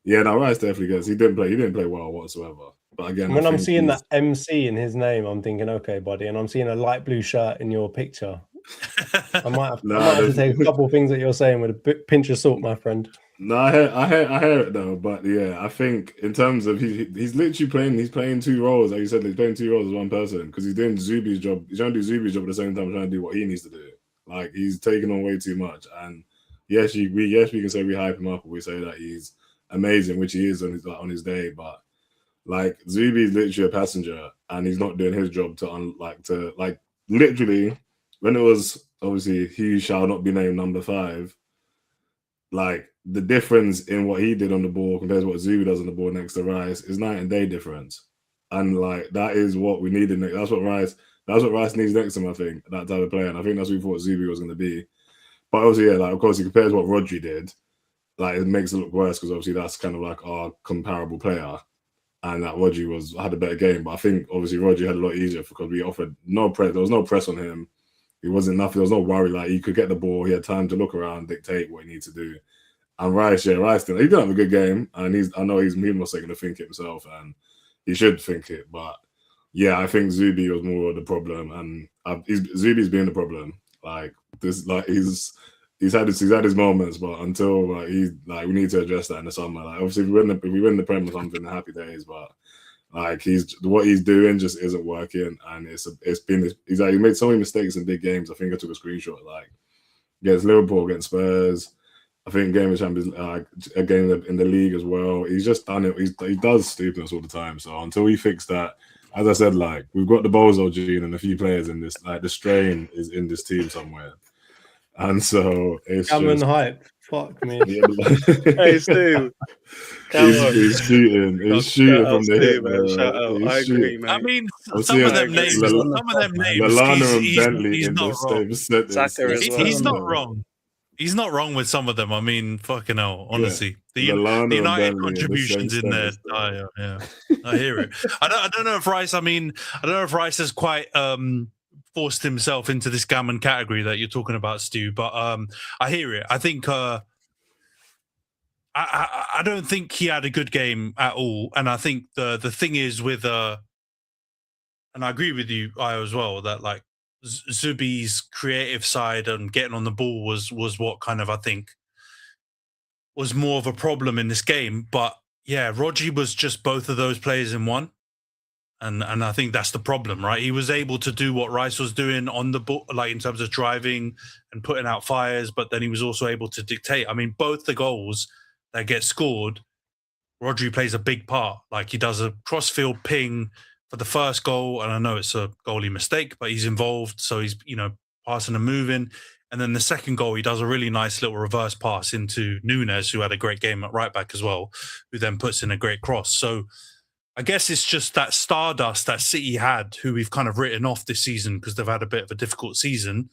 yeah, Rice definitely gets. He didn't play well whatsoever. But again, when I'm seeing that MC in his name, I'm thinking, okay, buddy, and I'm seeing a light blue shirt in your picture. I might have to take a couple of things that you're saying with a pinch of salt, my friend. No, I hear it though, but yeah, I think in terms of he's literally playing 2 roles. Like you said, he's playing 2 roles as one person because he's doing Zubi's job. He's trying to do Zubi's job at the same time, trying to do what he needs to do. Like he's taking on way too much. And yes, we can say we hype him up, or we say that he's amazing, which he is on his day. But like Zubi's literally a passenger, and he's not doing his job to literally. When it was obviously he shall not be named number 5, like the difference in what he did on the ball compared to what Zubi does on the ball next to Rice is night and day difference. And like that is what we needed. That's what Rice needs next to him, I think, that type of player. And I think that's what we thought Zubi was going to be. But obviously, yeah, like of course he compares what Rodri did, like it makes it look worse because obviously that's kind of like our comparable player. And that Rodri had a better game. But I think obviously Rodri had a lot easier because we offered no press. There was no press on him. He wasn't nothing. There was no worry. Like he could get the ball. He had time to look around, dictate what he needed to do. And Rice did. He did have a good game, and I know he's also going to think it himself, and he should think it. But yeah, I think Zubi was more of the problem, and Zubi's been the problem. Like this, like he's had his moments, but until we need to address that in the summer. Like obviously, if we win the Prem or something, happy days. But like what he's doing just isn't working, and he's made so many mistakes in big games. I think I took a screenshot like against Liverpool, against Spurs. I think game of Champions, a game in the league as well. He's just done it. He does stupidness all the time. So until we fix that, as I said, like we've got the Bozo gene and a few players in this. Like the strain is in this team somewhere, and so it's Cameron hype. Fuck me. Hey Stu, he's shooting. He's shooting from the hip, man. Shout out. I agree, mate. I mean, some of them names. Lallana and Bentley he's in not this wrong. same sentence. He's not wrong. He's not wrong with some of them. I mean, fucking hell, honestly. The United contributions in there. Yeah, I hear it. I don't know if Rice. I mean, I don't know if Rice has quite forced himself into this gammon category that you're talking about, Stu. But I hear it. I think I don't think he had a good game at all. And I think the thing is with and I agree with you, as well, that like Zubi's creative side and getting on the ball was what kind of I think was more of a problem in this game. But yeah, Rodri was just both of those players in one. And I think that's the problem, right? He was able to do what Rice was doing on the ball, like in terms of driving and putting out fires, but then he was also able to dictate. I mean, both the goals that get scored, Rodri plays a big part. Like he does a crossfield ping for the first goal, and I know it's a goalie mistake, but he's involved, so he's passing and moving. And then the second goal, he does a really nice little reverse pass into Nunes, who had a great game at right back as well, who then puts in a great cross. So I guess it's just that stardust that City had, who we've kind of written off this season because they've had a bit of a difficult season,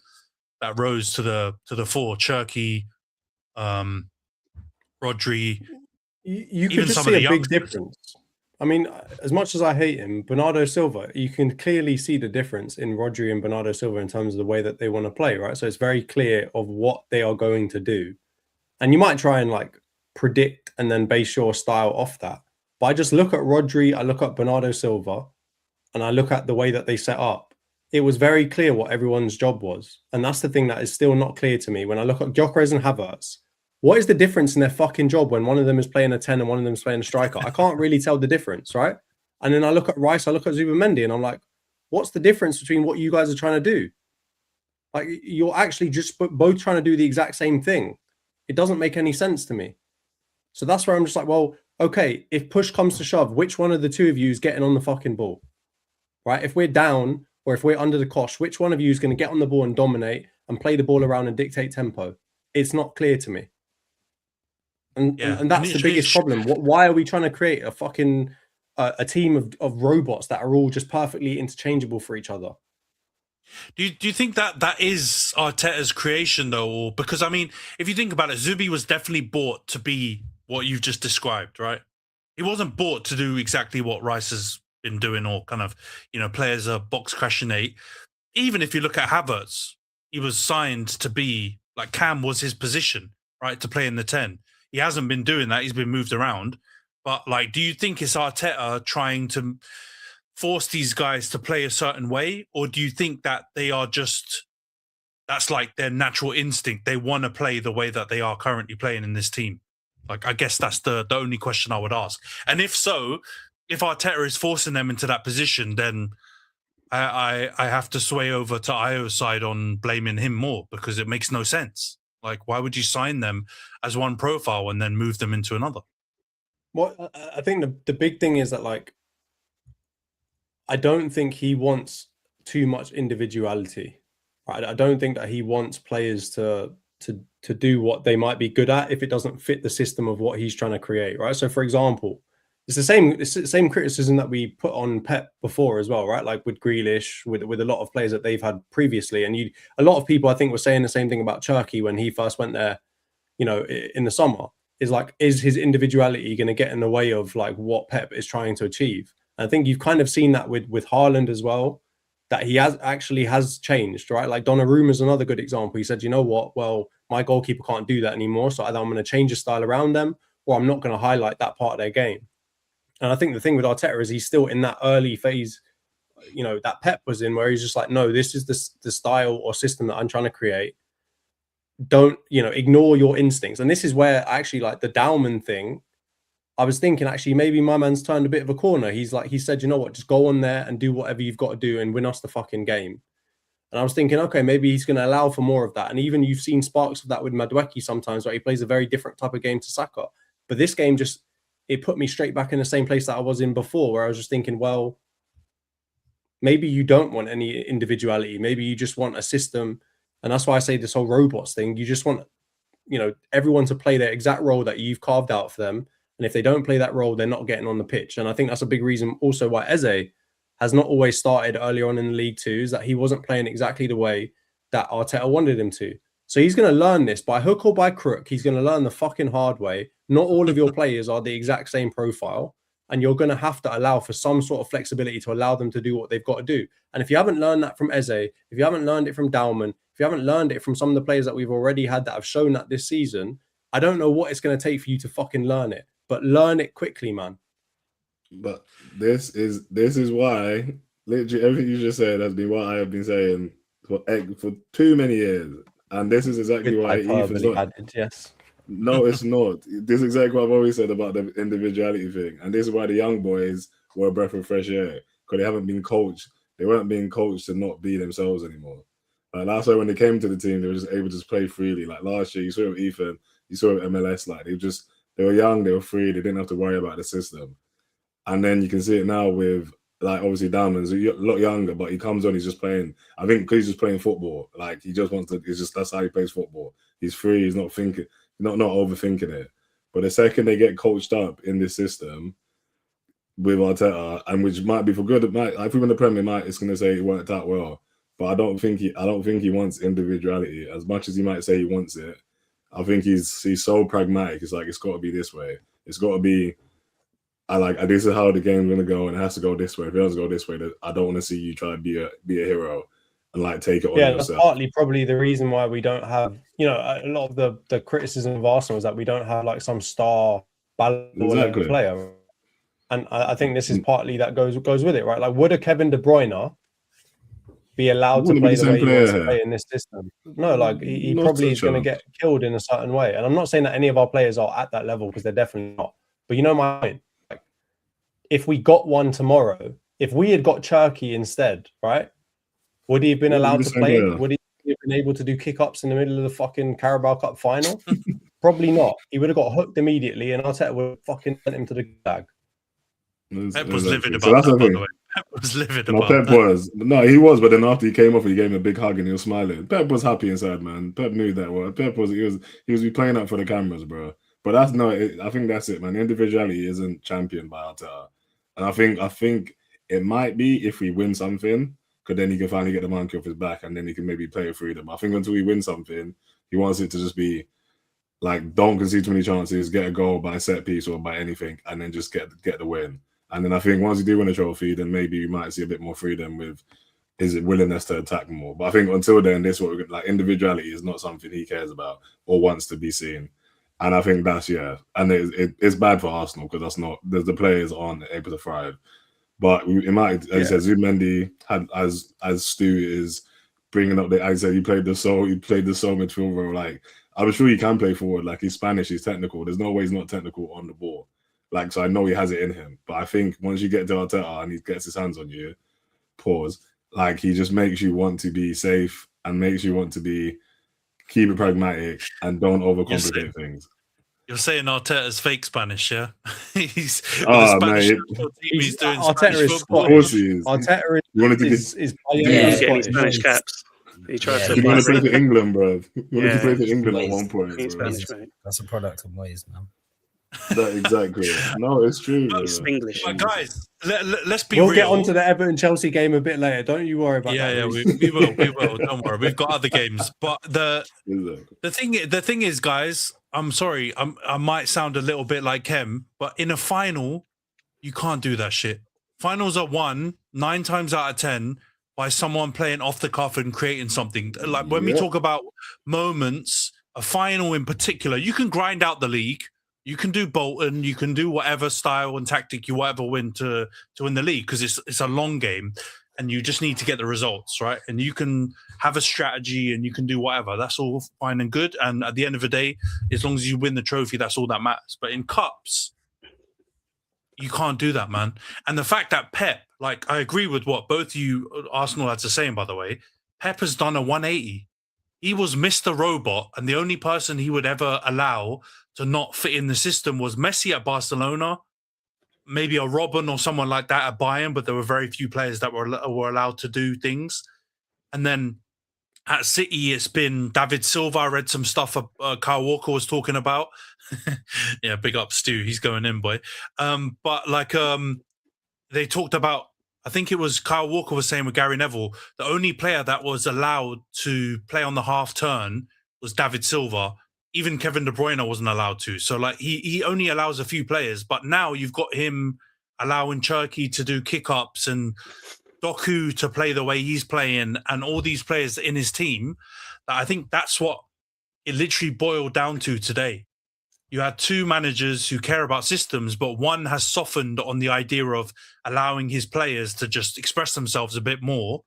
that rose to the fore. Cherki, Rodri. You could just see a big difference. I mean, as much as I hate him, Bernardo Silva, you can clearly see the difference in Rodri and Bernardo Silva in terms of the way that they want to play, right? So it's very clear of what they are going to do. And you might try and like predict and then base your style off that. But I just look at Rodri, I look at Bernardo Silva, and I look at the way that they set up. It was very clear what everyone's job was. And that's the thing that is still not clear to me. When I look at Gyökeres and Havertz, what is the difference in their fucking job when one of them is playing a 10 and one of them is playing a striker? I can't really tell the difference, right? And then I look at Rice, I look at Zubimendi, and I'm like, what's the difference between what you guys are trying to do? Like, you're actually just both trying to do the exact same thing. It doesn't make any sense to me. So that's where I'm just like, well, okay, if push comes to shove, which one of the two of you is getting on the fucking ball? Right? If we're down or if we're under the cosh, which one of you is going to get on the ball and dominate and play the ball around and dictate tempo? It's not clear to me. And that's the biggest problem. Why are we trying to create a fucking a team of robots that are all just perfectly interchangeable for each other? Do you think that is Arteta's creation though? Or because I mean, if you think about it, Zubi was definitely bought to be what you've just described, right? He wasn't bought to do exactly what Rice has been doing, or kind of, players are box crashinate. Even if you look at Havertz, he was signed to be like Cam was his position, right? To play in the 10. He hasn't been doing that. He's been moved around. But like, do you think it's Arteta trying to force these guys to play a certain way? Or do you think that they are that's like their natural instinct? They want to play the way that they are currently playing in this team? Like, I guess that's the only question I would ask. And if so, if Arteta is forcing them into that position, then I have to sway over to Io's side on blaming him more, because it makes no sense. Like, why would you sign them as one profile and then move them into another? Well, I think the big thing is that, like, I don't think he wants too much individuality. Right? I don't think that he wants players to do what they might be good at if it doesn't fit the system of what he's trying to create. Right. So, for example, it's the same criticism that we put on Pep before as well, right? Like with Grealish, with a lot of players that they've had previously. And a lot of people, I think, were saying the same thing about Cherki when he first went there, in the summer. Is like, is his individuality going to get in the way of like what Pep is trying to achieve? And I think you've kind of seen that with Haaland as well, that he has changed, right? Like Donnarumma is another good example. He said, you know what? Well, my goalkeeper can't do that anymore. So either I'm going to change the style around them, or I'm not going to highlight that part of their game. And I think the thing with Arteta is he's still in that early phase that Pep was in, where he's just like, no, this is the style or system that I'm trying to create. Don't, ignore your instincts. And this is where actually, like, the Dowman thing, I was thinking actually maybe my man's turned a bit of a corner. He said, you know what, just go on there and do whatever you've got to do and win us the fucking game. And I was thinking, okay, maybe he's going to allow for more of that. And even you've seen sparks of that with Madueke sometimes, where he plays a very different type of game to Saka. But this game it put me straight back in the same place that I was in before, where I was just thinking, well, maybe you don't want any individuality. Maybe you just want a system. And that's why I say this whole robots thing. You just want, everyone to play their exact role that you've carved out for them. And if they don't play that role, they're not getting on the pitch. And I think that's a big reason also why Eze has not always started early on in the league too, is that he wasn't playing exactly the way that Arteta wanted him to. So he's going to learn this by hook or by crook. He's going to learn the fucking hard way. Not all of your players are the exact same profile. And you're going to have to allow for some sort of flexibility to allow them to do what they've got to do. And if you haven't learned that from Eze, if you haven't learned it from Dowman, if you haven't learned it from some of the players that we've already had that have shown that this season, I don't know what it's going to take for you to fucking learn it. But learn it quickly, man. But this is why literally everything you just said has been what I have been saying for too many years. And this is exactly why Ethan's not. Added, yes. No, it's not. This is exactly what I've always said about the individuality thing. And this is why the young boys were a breath of fresh air, because they haven't been coached. They weren't being coached to not be themselves anymore. Like that's why when they came to the team, they were just able to just play freely. Like last year, you saw it with Ethan, you saw it with MLS. Like they were young, they were free, they didn't have to worry about the system. And then you can see it now with, like, obviously Diamond's a lot younger, but he comes on, he's just playing. I think because he's just playing football. Like he just wants to. That's how he plays football. He's free. He's not thinking, not overthinking it. But the second they get coached up in this system with Arteta, and which might be for good, I think in the Premier, it's going to say it worked out well. But I don't think he wants individuality as much as he might say he wants it. I think he's so pragmatic. It's like, it's got to be this way. It's got to be. This is how the game's gonna go, and it has to go this way. If it doesn't go this way, I don't want to see you try to be a hero and like take it on yourself. That's partly probably the reason why we don't have, a lot of the criticism of Arsenal is that we don't have like some star player, and I think this is partly that goes with it, right? Like, would a Kevin De Bruyne be allowed to play the way he wants to play in this system? No, like he probably is going to get killed in a certain way. And I'm not saying that any of our players are at that level, because they're definitely not. But you know my point. If we got one tomorrow, if we had got Cherky instead, right? Would he have been allowed to play? Would he have been able to do kick-ups in the middle of the fucking Carabao Cup final? Probably not. He would have got hooked immediately, and Arteta would have fucking sent him to the bag. Pep was livid about that, by the way. Pep was livid about that. Pep was. No, he was, but then after he came off, he gave him a big hug and he was smiling. Pep was happy inside, man. Pep knew that was. Pep was, he was playing up for the cameras, bro. But I think that's it, man. Individuality isn't championed by Arteta. And I think it might be if we win something, because then he can finally get the monkey off his back, and then he can maybe play it freedom. I think until we win something, he wants it to just be like, don't concede too many chances, get a goal by a set piece or by anything, and then just get the win. And then I think once you do win a trophy, then maybe you might see a bit more freedom with his willingness to attack more. But I think until then, individuality is not something he cares about or wants to be seen. And I think that's, and it's bad for Arsenal, because the players aren't able to thrive. But it might, as you said, Zubimendi had, as Stu is bringing up I said he played the soul midfield role. Like, I'm sure he can play forward. Like, he's Spanish, he's technical. There's no way he's not technical on the ball. Like, so I know he has it in him. But I think once you get to Arteta and he gets his hands on you, like, he just makes you want to be safe and makes you want to keep it pragmatic and don't overcomplicate things. You're saying Arteta's fake Spanish, yeah? He's mate. He's doing Arteta Spanish football. Of course he is. Arteta He's getting Spanish caps. He tried to play for England, bro. He wanted to play for England at one point. That's a product of Moyes, man. Exactly. No, it's true. It's English. But guys, let's be real. We'll get onto the Everton Chelsea game a bit later. Don't you worry about that. Yeah, we will. Don't worry. We've got other games. But the thing is, guys, I'm sorry. I might sound a little bit like Khem, but in a final, you can't do that shit. Finals are won 9 times out of 10 by someone playing off the cuff and creating something. Like when we talk about moments, a final in particular, you can grind out the league. You can do Bolton, you can do whatever style and tactic you whatever win to win the league, because it's a long game. and you just need to get the results, right? And you can have a strategy and you can do whatever. That's all fine and good. And at the end of the day, as long as you win the trophy, that's all that matters. But in cups, you can't do that, man. And the fact that Pep, like, I agree with what both you Arsenal lads are saying, by the way. Pep has done a 180. He was Mr. Robot, and the only person he would ever allow to not fit in the system was Messi at Barcelona, maybe a Robben or someone like that at Bayern, but there were very few players that were allowed to do things. And then at City, it's been David Silva. I read some stuff Kyle Walker was talking about. Yeah, big up Stu. He's going in, boy. But like they talked about, I think it was Kyle Walker was saying with Gary Neville, the only player that was allowed to play on the half turn was David Silva. Even Kevin De Bruyne wasn't allowed to. So like he only allows a few players, but now you've got him allowing Cherki to do kick-ups and Doku to play the way he's playing and all these players in his team. I think that's what it literally boiled down to today. You had two managers who care about systems, but one has softened on the idea of allowing his players to just express themselves a bit more.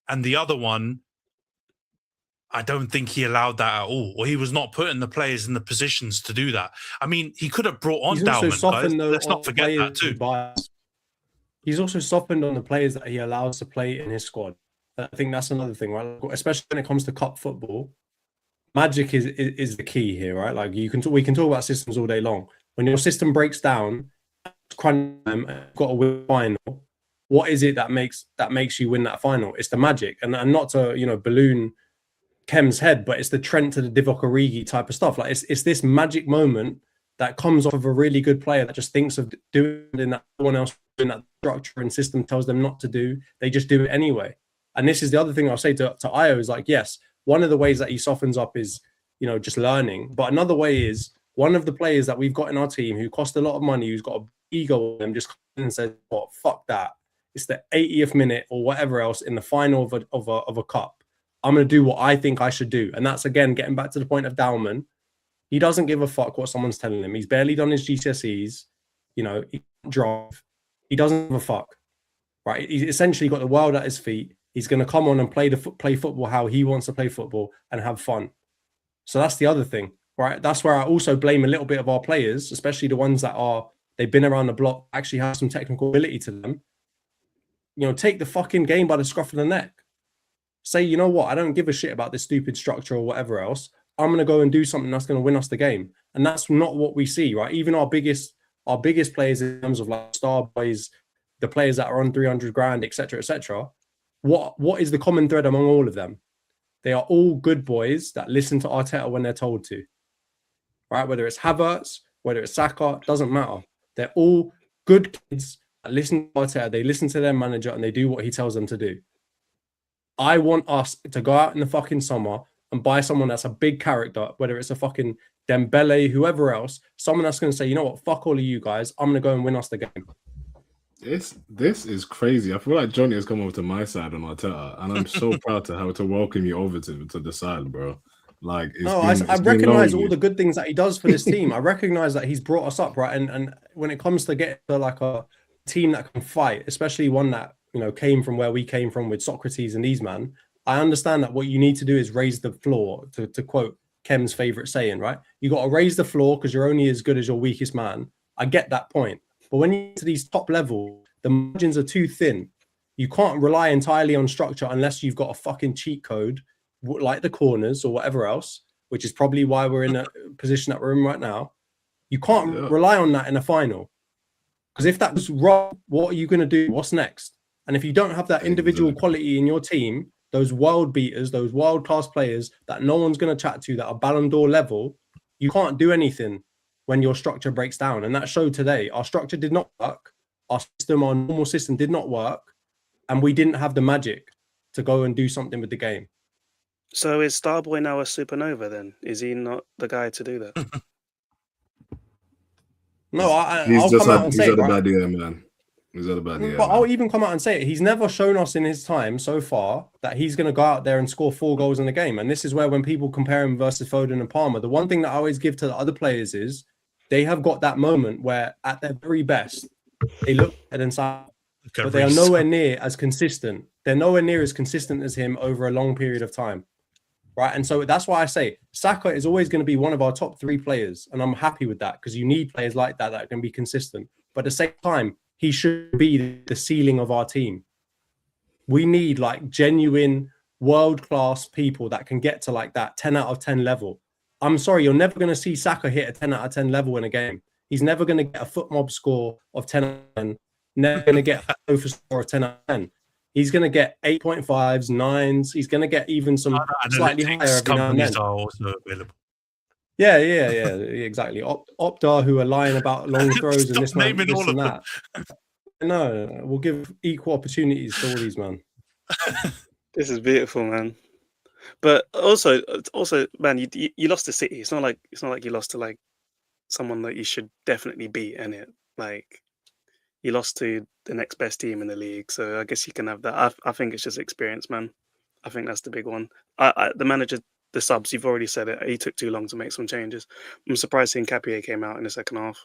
And the other one, I don't think he allowed that at all, or he was not putting the players in the positions to do that. I mean, he could have brought on Dalman, guys. Let's not forget that too. He's also softened on the players that he allows to play in his squad. I think that's another thing, right? Especially when it comes to cup football, magic is the key here, right? Like we can talk about systems all day long. When your system breaks down, crunch time, and you've got a win final. What is it that makes you win that final? It's the magic, and not to balloon Khem's head, but it's the Trent to the Divock Origi type of stuff. Like it's this magic moment that comes off of a really good player that just thinks of doing it that no one else in that structure and system tells them not to do. They just do it anyway. And this is the other thing I'll say to Io is like, yes, one of the ways that he softens up is, just learning. But another way is one of the players that we've got in our team who cost a lot of money, who's got an ego on them, just comes in and says, "What? Fuck that. It's the 80th minute or whatever else in the final of a cup. I'm going to do what I think I should do." And that's, again, getting back to the point of Dalman. He doesn't give a fuck what someone's telling him. He's barely done his GCSEs. He can't drive. He doesn't give a fuck, right? He's essentially got the world at his feet. He's going to come on and play football how he wants to play football and have fun. So that's the other thing, right? That's where I also blame a little bit of our players, especially the ones that they've been around the block, actually have some technical ability to them. Take the fucking game by the scruff of the neck. Say, you know what? I don't give a shit about this stupid structure or whatever else. I'm going to go and do something that's going to win us the game. And that's not what we see, right? Even our biggest players in terms of like star boys, the players that are on 300 grand, etc., etc. What is the common thread among all of them? They are all good boys that listen to Arteta when they're told to, right? Whether it's Havertz, whether it's Saka, doesn't matter. They're all good kids that listen to Arteta. They listen to their manager and they do what he tells them to do. I want us to go out in the fucking summer and buy someone that's a big character, whether it's a fucking Dembele, whoever else, someone that's going to say, you know what, fuck all of you guys, I'm going to go and win us the game. This is crazy. I feel like Jonty has come over to my side on Arteta, and I'm so proud to welcome you over to the side, bro. Like, I recognize all the good things that he does for this team. I recognize that he's brought us up, right? And when it comes to getting to like a team that can fight, especially one that came from where we came from with Socrates and these man, I understand that what you need to do is raise the floor, to quote Khem's favorite saying, right? You got to raise the floor because you're only as good as your weakest man. I get that point. But when you get to these top levels, the margins are too thin. You can't rely entirely on structure unless you've got a fucking cheat code like the corners or whatever else, which is probably why we're in a position that we're in right now. You can't rely on that in a final. Because if that was wrong, what are you going to do? What's next? And if you don't have that individual quality in your team, those world beaters, those world-class players that no one's going to chat to that are Ballon d'Or level, you can't do anything when your structure breaks down. And that showed today. Our structure did not work. Our normal system did not work. And we didn't have the magic to go and do something with the game. So is Starboy now a supernova then? Is he not the guy to do that? No, I'll come out and say it, right? Bad year, man. He's had a bad year. But I'll even come out and say it. He's never shown us in his time so far that he's going to go out there and score 4 goals in a game. And this is where when people compare him versus Foden and Palmer, the one thing that I always give to the other players is they have got that moment where at their very best, they look at and say, but they are nowhere near as consistent. They're nowhere near as consistent as him over a long period of time. Right. And so that's why I say Saka is always going to be one of our top 3 players. And I'm happy with that because you need players like that can be consistent. But at the same time, he should be the ceiling of our team. We need like genuine world-class people that can get to like that 10 out of 10 level. I'm sorry, you're never going to see Saka hit a 10 out of 10 level in a game. He's never going to get a foot mob score of 10 out of 10. Never going to get a over score of 10 out of 10. He's going to get 8.5s, 9s. He's going to get even some slightly higher every now and then. Are also available. Yeah, exactly. Opta, who are lying about long throws and this and that. No, we'll give equal opportunities to all these, man. This is beautiful, man. But also, man, you lost to City. It's not like you lost to like someone that you should definitely beat, innit? Like you lost to the next best team in the league, so I guess you can have that. I think it's just experience, man. I think that's the big one. The manager, the subs, you've already said it. He took too long to make some changes. I'm surprised seeing Cappier came out in the second half,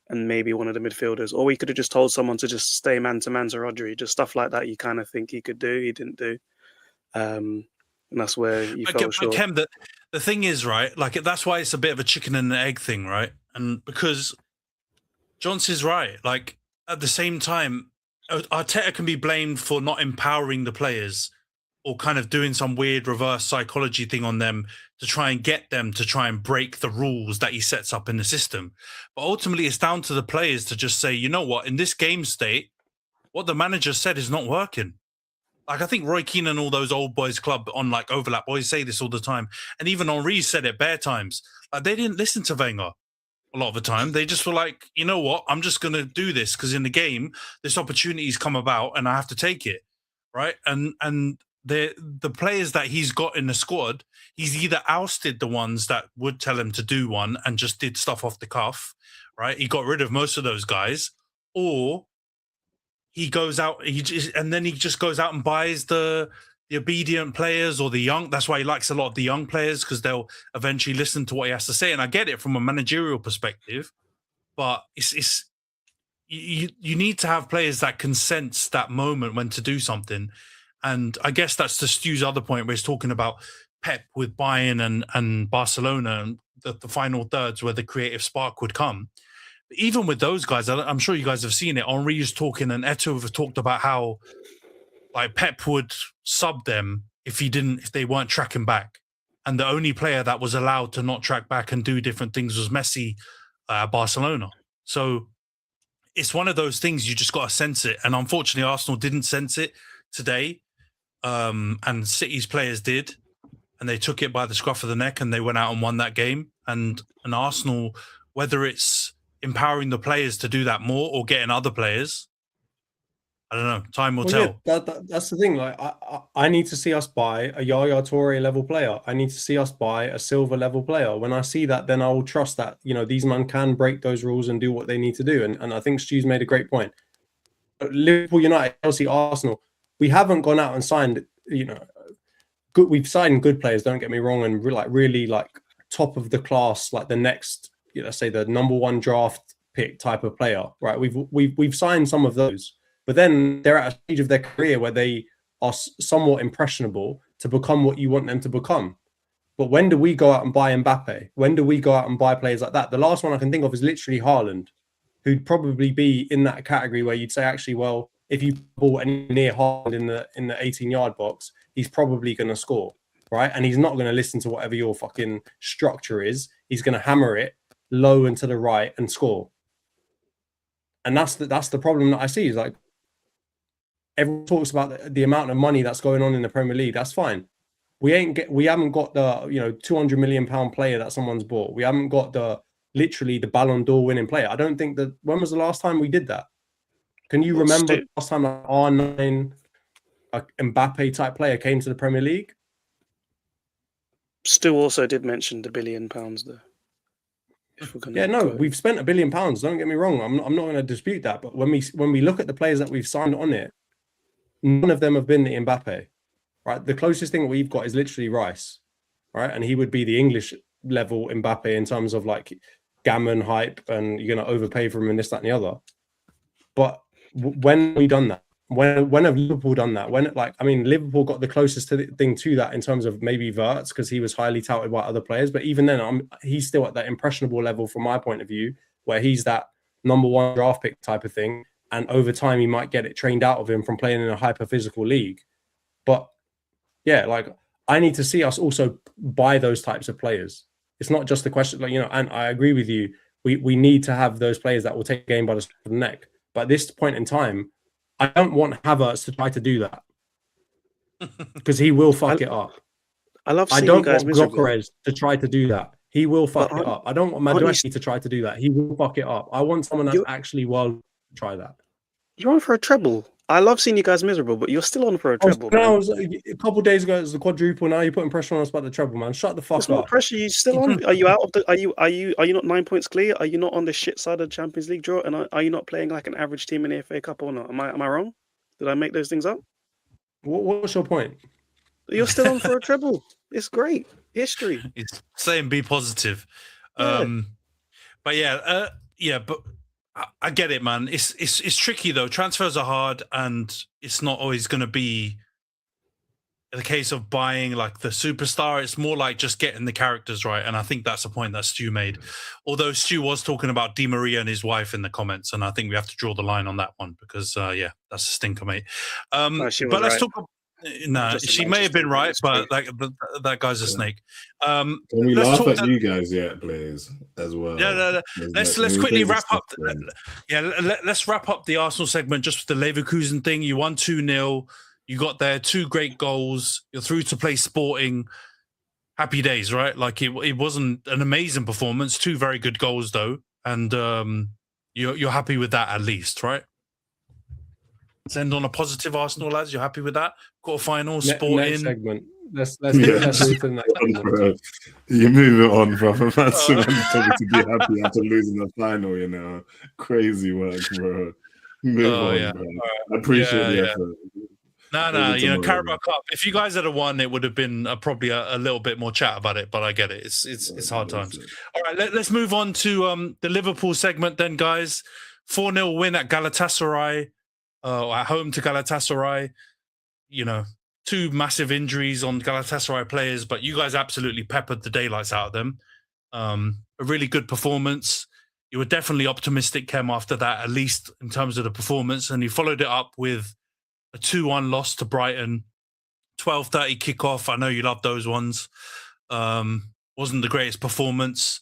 and maybe one of the midfielders. Or we could have just told someone to just stay man to Rodri. Just stuff like that. You kind of think he could do. He didn't do. And that's where you fell short. Khem, the thing is, right, like that's why it's a bit of a chicken and the egg thing, right? And because Jonty's right, like at the same time, Arteta can be blamed for not empowering the players or kind of doing some weird reverse psychology thing on them to try and get them to try and break the rules that he sets up in the system. But ultimately, it's down to the players to just say, you know what, in this game state, what the manager said is not working. Like, I think Roy Keane and all those old boys club on like overlap boys say this all the time. And even Henry said it bare times. Like, they didn't listen to Wenger a lot of the time. They just were like, you know what, I'm just going to do this because in the game, this opportunity's come about and I have to take it. Right. And the players that he's got in the squad, he's either ousted the ones that would tell him to do one and just did stuff off the cuff. Right. He got rid of most of those guys, or he goes out, he just goes out and buys the obedient players or the young. That's why he likes a lot of the young players, because they'll eventually listen to what he has to say. And I get it from a managerial perspective, but you need to have players that can sense that moment when to do something. And I guess that's to Stu's other point where he's talking about Pep with Bayern and Barcelona and the final thirds where the creative spark would come. Even with those guys, I'm sure you guys have seen it. Henry is talking and Eto'o have talked about how like Pep would sub them if they weren't tracking back. And the only player that was allowed to not track back and do different things was Messi at Barcelona. So it's one of those things you just got to sense it. And unfortunately, Arsenal didn't sense it today. And City's players did. And they took it by the scruff of the neck and they went out and won that game. And Arsenal, whether it's empowering the players to do that more or getting other players, I don't know. Time will tell. Yeah, that's the thing. Like, I need to see us buy a Yaya Toure level player. I need to see us buy a Silva level player. When I see that, then I will trust that, you know, these men can break those rules and do what they need to do. And I think Stu's made a great point. Liverpool, United, Chelsea, Arsenal, we haven't gone out and signed, you know, good. We've signed good players, don't get me wrong, and really top of the class, like the next, you know, say the number one draft pick type of player, right? We've signed some of those. But then they're at a stage of their career where they are somewhat impressionable to become what you want them to become. But when do we go out and buy Mbappe? When do we go out and buy players like that? The last one I can think of is literally Haaland, who'd probably be in that category where you'd say, actually, well, if you bought any near Haaland in the 18-yard box, he's probably going to score, right? And he's not going to listen to whatever your fucking structure is. He's going to hammer it low and to the right and score. And that's the problem that I see, is like, everyone talks about the amount of money that's going on in the Premier League. That's fine. We haven't got the, you know, 200 million pound player that someone's bought. We haven't got literally the Ballon d'Or winning player. I don't think that. When was the last time we did that? Can you remember the last time an R9 Mbappe type player came to the Premier League? Stu also did mention the £1 billion though. We've spent £1 billion. Don't get me wrong. I'm not going to dispute that. But when we look at the players that we've signed on it, none of them have been the Mbappe, right? The closest thing we've got is literally Rhys, right? And he would be the English level Mbappe in terms of like gammon hype, and you're going to overpay for him and this, that, and the other. But when we done that? when have Liverpool done that? Liverpool got the closest thing to that in terms of maybe Wirtz, because he was highly touted by other players. But even then, he's still at that impressionable level from my point of view, where he's that number one draft pick type of thing. And over time, he might get it trained out of him from playing in a hyper physical league. But yeah, like, I need to see us also buy those types of players. It's not just the question, and I agree with you. We need to have those players that will take the game by the scruff of the neck. But at this point in time, I don't want Havertz to try to do that, because he will fuck it up. I love seeing I don't you guys want miserable. Gyökeres to try to do that. He will fuck it up. I don't want Madueke to try to do that. He will fuck it up. I want someone that's actually to try that. You're on for a treble. I love seeing you guys miserable, but you're still on for a treble. A couple of days ago, it was the quadruple. Now you're putting pressure on us about the treble, man. Shut the fuck It's up. not pressure. You still on? Are you out of the? Are you not 9 points clear? Are you not on the shit side of the Champions League draw? And are you not playing like an average team in the FA Cup or not? Am I wrong? Did I make those things up? What's your point? You're still on for a treble. It's great history. It's saying be positive. Yeah. But I get it, man. It's tricky though. Transfers are hard, and it's not always going to be the case of buying like the superstar. It's more like just getting the characters right, and I think that's the point that Stu made. Although Stu was talking about Di Maria and his wife in the comments, and I think we have to draw the line on that one because that's a stinker, mate. But let's talk. No, she may have been right, but that guy's a snake. Can we laugh at you guys yet, please, as well? Yeah, let's quickly wrap up. Let's wrap up the Arsenal segment just with the Leverkusen thing. You won 2-0. You got there 2 great goals. You're through to play Sporting. Happy days, right? Like it wasn't an amazing performance. 2 very good goals though, and you're happy with that at least, right? Let's end on a positive, Arsenal lads. You're happy with that? Quarterfinal, Sporting. Next segment. Let's move to the next segment. You're moving on, bro. That's to be happy after losing the final. Crazy work, bro. Move on, bro. I appreciate the effort. No. Carabao Cup. If you guys had won, it would have been probably a little bit more chat about it. But I get it. It's hard times. All right, let's move on to the Liverpool segment then, guys. 4-0 win at Galatasaray. At home to Galatasaray. 2 massive injuries on Galatasaray players, but you guys absolutely peppered the daylights out of them. A really good performance. You were definitely optimistic, Khem, after that, at least in terms of the performance, and you followed it up with a 2-1 loss to Brighton. 12:30 kickoff. I know you love those ones. Wasn't the greatest performance.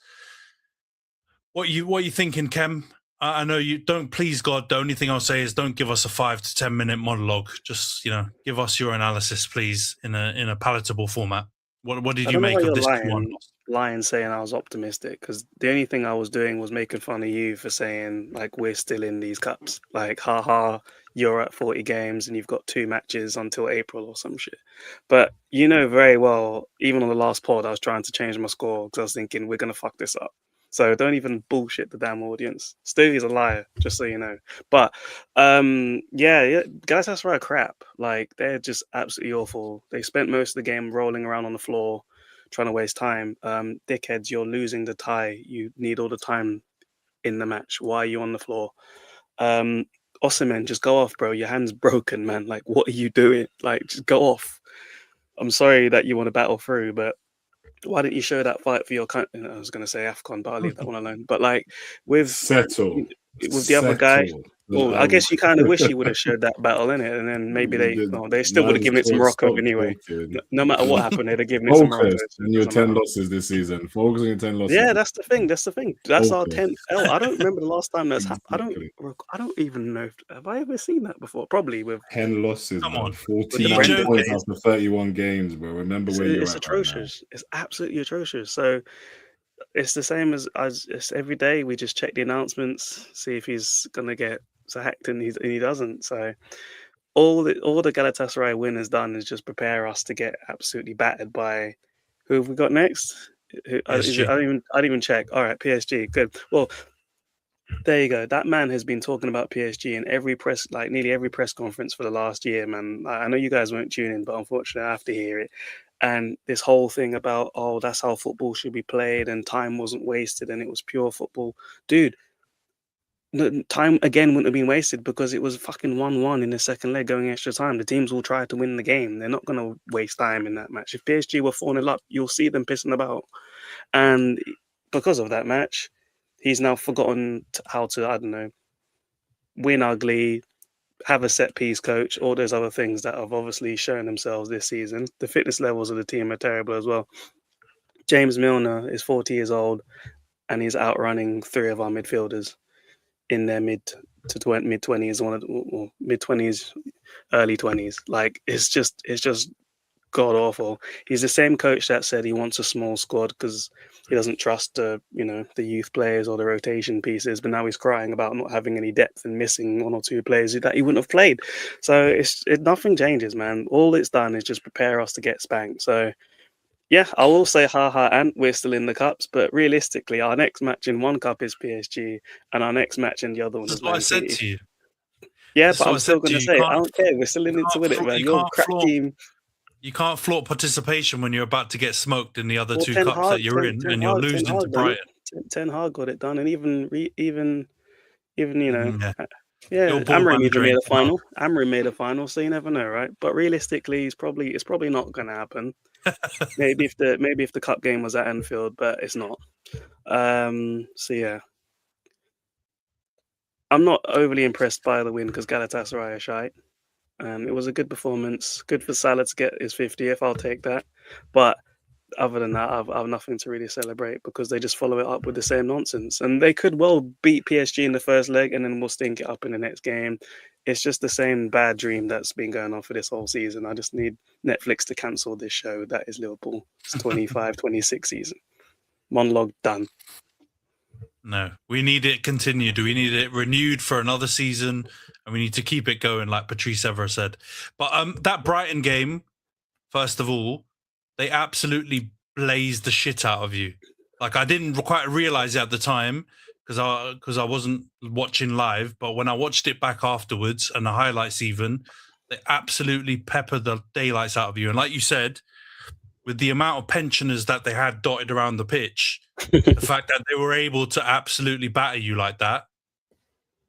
What are you thinking, Khem? I know you don't. Please God, the only thing I'll say is don't give us a 5 to 10 minute monologue. Just give us your analysis, please, in a palatable format. What did you make of this one? Lying saying I was optimistic, because the only thing I was doing was making fun of you for saying like we're still in these cups. Like, haha, you're at 40 games and you've got 2 matches until April or some shit. But very well, even on the last pod, I was trying to change my score because I was thinking we're gonna fuck this up. So don't even bullshit the damn audience. Stevie's a liar, just so you know. But Galatasaray are crap. Like, they're just absolutely awful. They spent most of the game rolling around on the floor, trying to waste time. Dickheads, you're losing the tie. You need all the time in the match. Why are you on the floor? Osimhen, just go off, bro. Your hand's broken, man. Like, what are you doing? Like, just go off. I'm sorry that you want to battle through, but why didn't you show that fight for your country? I was going to say AFCON, but I'll leave that one alone. But like with the other guy, well, I guess you kind of wish you would have showed that battle in it, and then maybe they still would have given it to Morocco anyway. No matter what happened, they'd have given it to Morocco. And your 10 losses this season. Focus on your 10 losses. Yeah, that's the thing. That's our 10th L. I don't remember the last time that's happened. I don't even know. Have I ever seen that before? Probably with 10 losses. Come on, 14 points after 31 games, bro. Remember where you're at. It's atrocious. Right, it's absolutely atrocious. So it's the same as it's every day. We just check the announcements, see if he's gonna get sacked, and he doesn't. So all the Galatasaray win has done is just prepare us to get absolutely battered by who have we got next? I didn't even check. All right, PSG, good. Well, there you go. That man has been talking about PSG in nearly every press conference for the last year, man. I know you guys won't tune in, but unfortunately I have to hear it. And this whole thing about, that's how football should be played and time wasn't wasted and it was pure football. Dude, the time again wouldn't have been wasted because it was fucking 1-1 in the second leg going extra time. The teams will try to win the game. They're not going to waste time in that match. If PSG were 4-0 up, you'll see them pissing about. And because of that match, he's now forgotten how to, I don't know, win ugly, have a set piece coach, all those other things that have obviously shown themselves this season. The fitness levels of the team are terrible as well. James Milner is 40 years old and he's outrunning 3 of our midfielders in their mid 20s, mid 20s, early 20s. Like it's just god awful. He's the same coach that said he wants a small squad because he doesn't trust the youth players or the rotation pieces, but now he's crying about not having any depth and missing 1 or 2 players that he wouldn't have played. So nothing changes, man. All it's done is just prepare us to get spanked. So yeah, I will say ha, and we're still in the cups, but realistically, our next match in one cup is PSG, and our next match in the other one That's is what Man I said City. to you. Yeah, That's but what I'm I still said to going to you. say, I don't care. We're still in it to win it, man. You're a crap team. You can't flaunt participation when you're about to get smoked in the other Well, 2 Ten cups Hag, that you're in, and you're Ten losing to Hag done it. Brighton. Ten Hag got it done, and even you know, You're yeah, ball Amram even manager made in a Ten Hag. final. Amram made a final, so you never know, right? But realistically, it's probably not going to happen. maybe if the cup game was at Anfield, but it's not. So yeah, I'm not overly impressed by the win because Galatasaray are shite. It was a good performance. Good for Salah to get his 50th. I'll take that. But other than that, I've nothing to really celebrate because they just follow it up with the same nonsense. And they could well beat PSG in the first leg and then we'll stink it up in the next game. It's just the same bad dream that's been going on for this whole season. I just need Netflix to cancel this show. That is Liverpool. It's 25-26 season. Monologue done. No, we need it continued. We need it renewed for another season, and we need to keep it going, like Patrice Evra said. But that Brighton game, first of all, they absolutely blazed the shit out of you. Like I didn't quite realize it at the time because I wasn't watching live, but when I watched it back afterwards and the highlights even, they absolutely peppered the daylights out of you. And like you said, with the amount of pensioners that they had dotted around the pitch, the fact that they were able to absolutely batter you like that,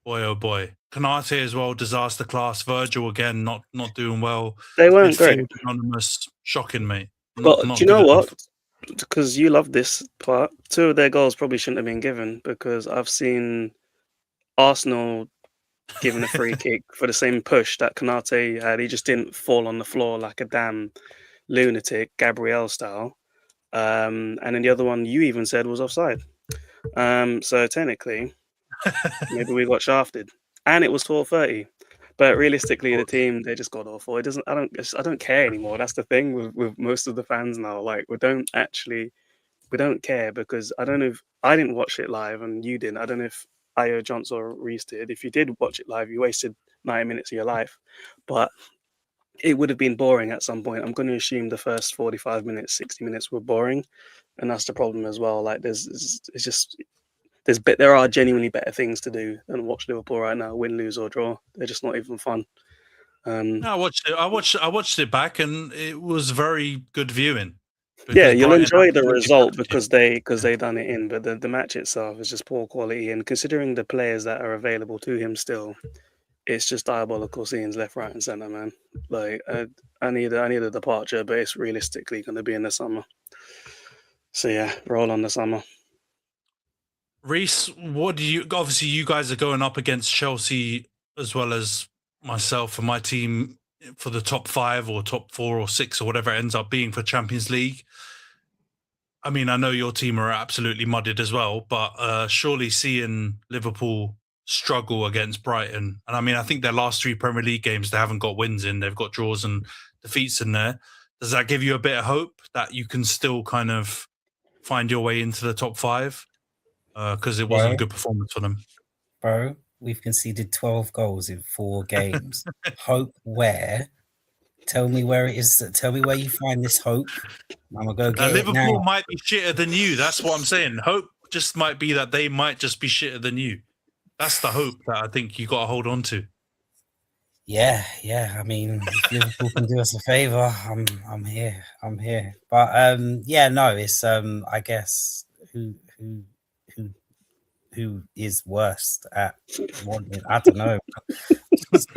boy, oh boy. Konate as well, disaster class. Virgil again, not doing well. They weren't great. Anonymous, shocking, mate. But do you know what? Because you love this part, 2 of their goals probably shouldn't have been given because I've seen Arsenal given a free kick for the same push that Konate had. He just didn't fall on the floor like a damn lunatic, Gabriel style. And then the other one you even said was offside. So technically, maybe we got shafted, and it was 12:30. But realistically, the team, they just got awful. I don't care anymore. That's the thing with most of the fans now. Like we don't care because I don't know if I didn't watch it live and you didn't. I don't know if Ayo, Jonty or Rhys did. If you did watch it live, you wasted 90 minutes of your life. But it would have been boring at some point. I'm going to assume the first 45 minutes, 60 minutes were boring, and that's the problem as well. Like there are genuinely better things to do than watch Liverpool right now, win, lose or draw. They're just not even fun. I watched it back, and it was very good viewing. Yeah, you'll enjoy the result because they done it in, but the match itself is just poor quality. And considering the players that are available to him still, it's just diabolical scenes left, right, and center, man. Like I need a departure, but it's realistically going to be in the summer. So yeah, roll on the summer. Rhys, obviously you guys are going up against Chelsea as well as myself and my team for the top 5 or top 4 or 6 or whatever it ends up being for Champions League. I mean, I know your team are absolutely mudded as well, but surely seeing Liverpool struggle against Brighton, and I mean, I think their last 3 Premier League games, they haven't got wins in, they've got draws and defeats in there. Does that give you a bit of hope that you can still kind of find your way into the top 5? Because it wasn't a good performance for them. Bro, we've conceded 12 goals in 4 games. Hope where? Tell me where it is. Tell me where you find this hope. I'm going to go get Liverpool it now. might be shitter than you. That's what I'm saying. Hope just might be that they might just be shitter than you. That's the hope that I think you got to hold on to. Yeah. I mean, if Liverpool can do us a favour, I'm here. But it's I guess who who is worst at wanting. I don't know.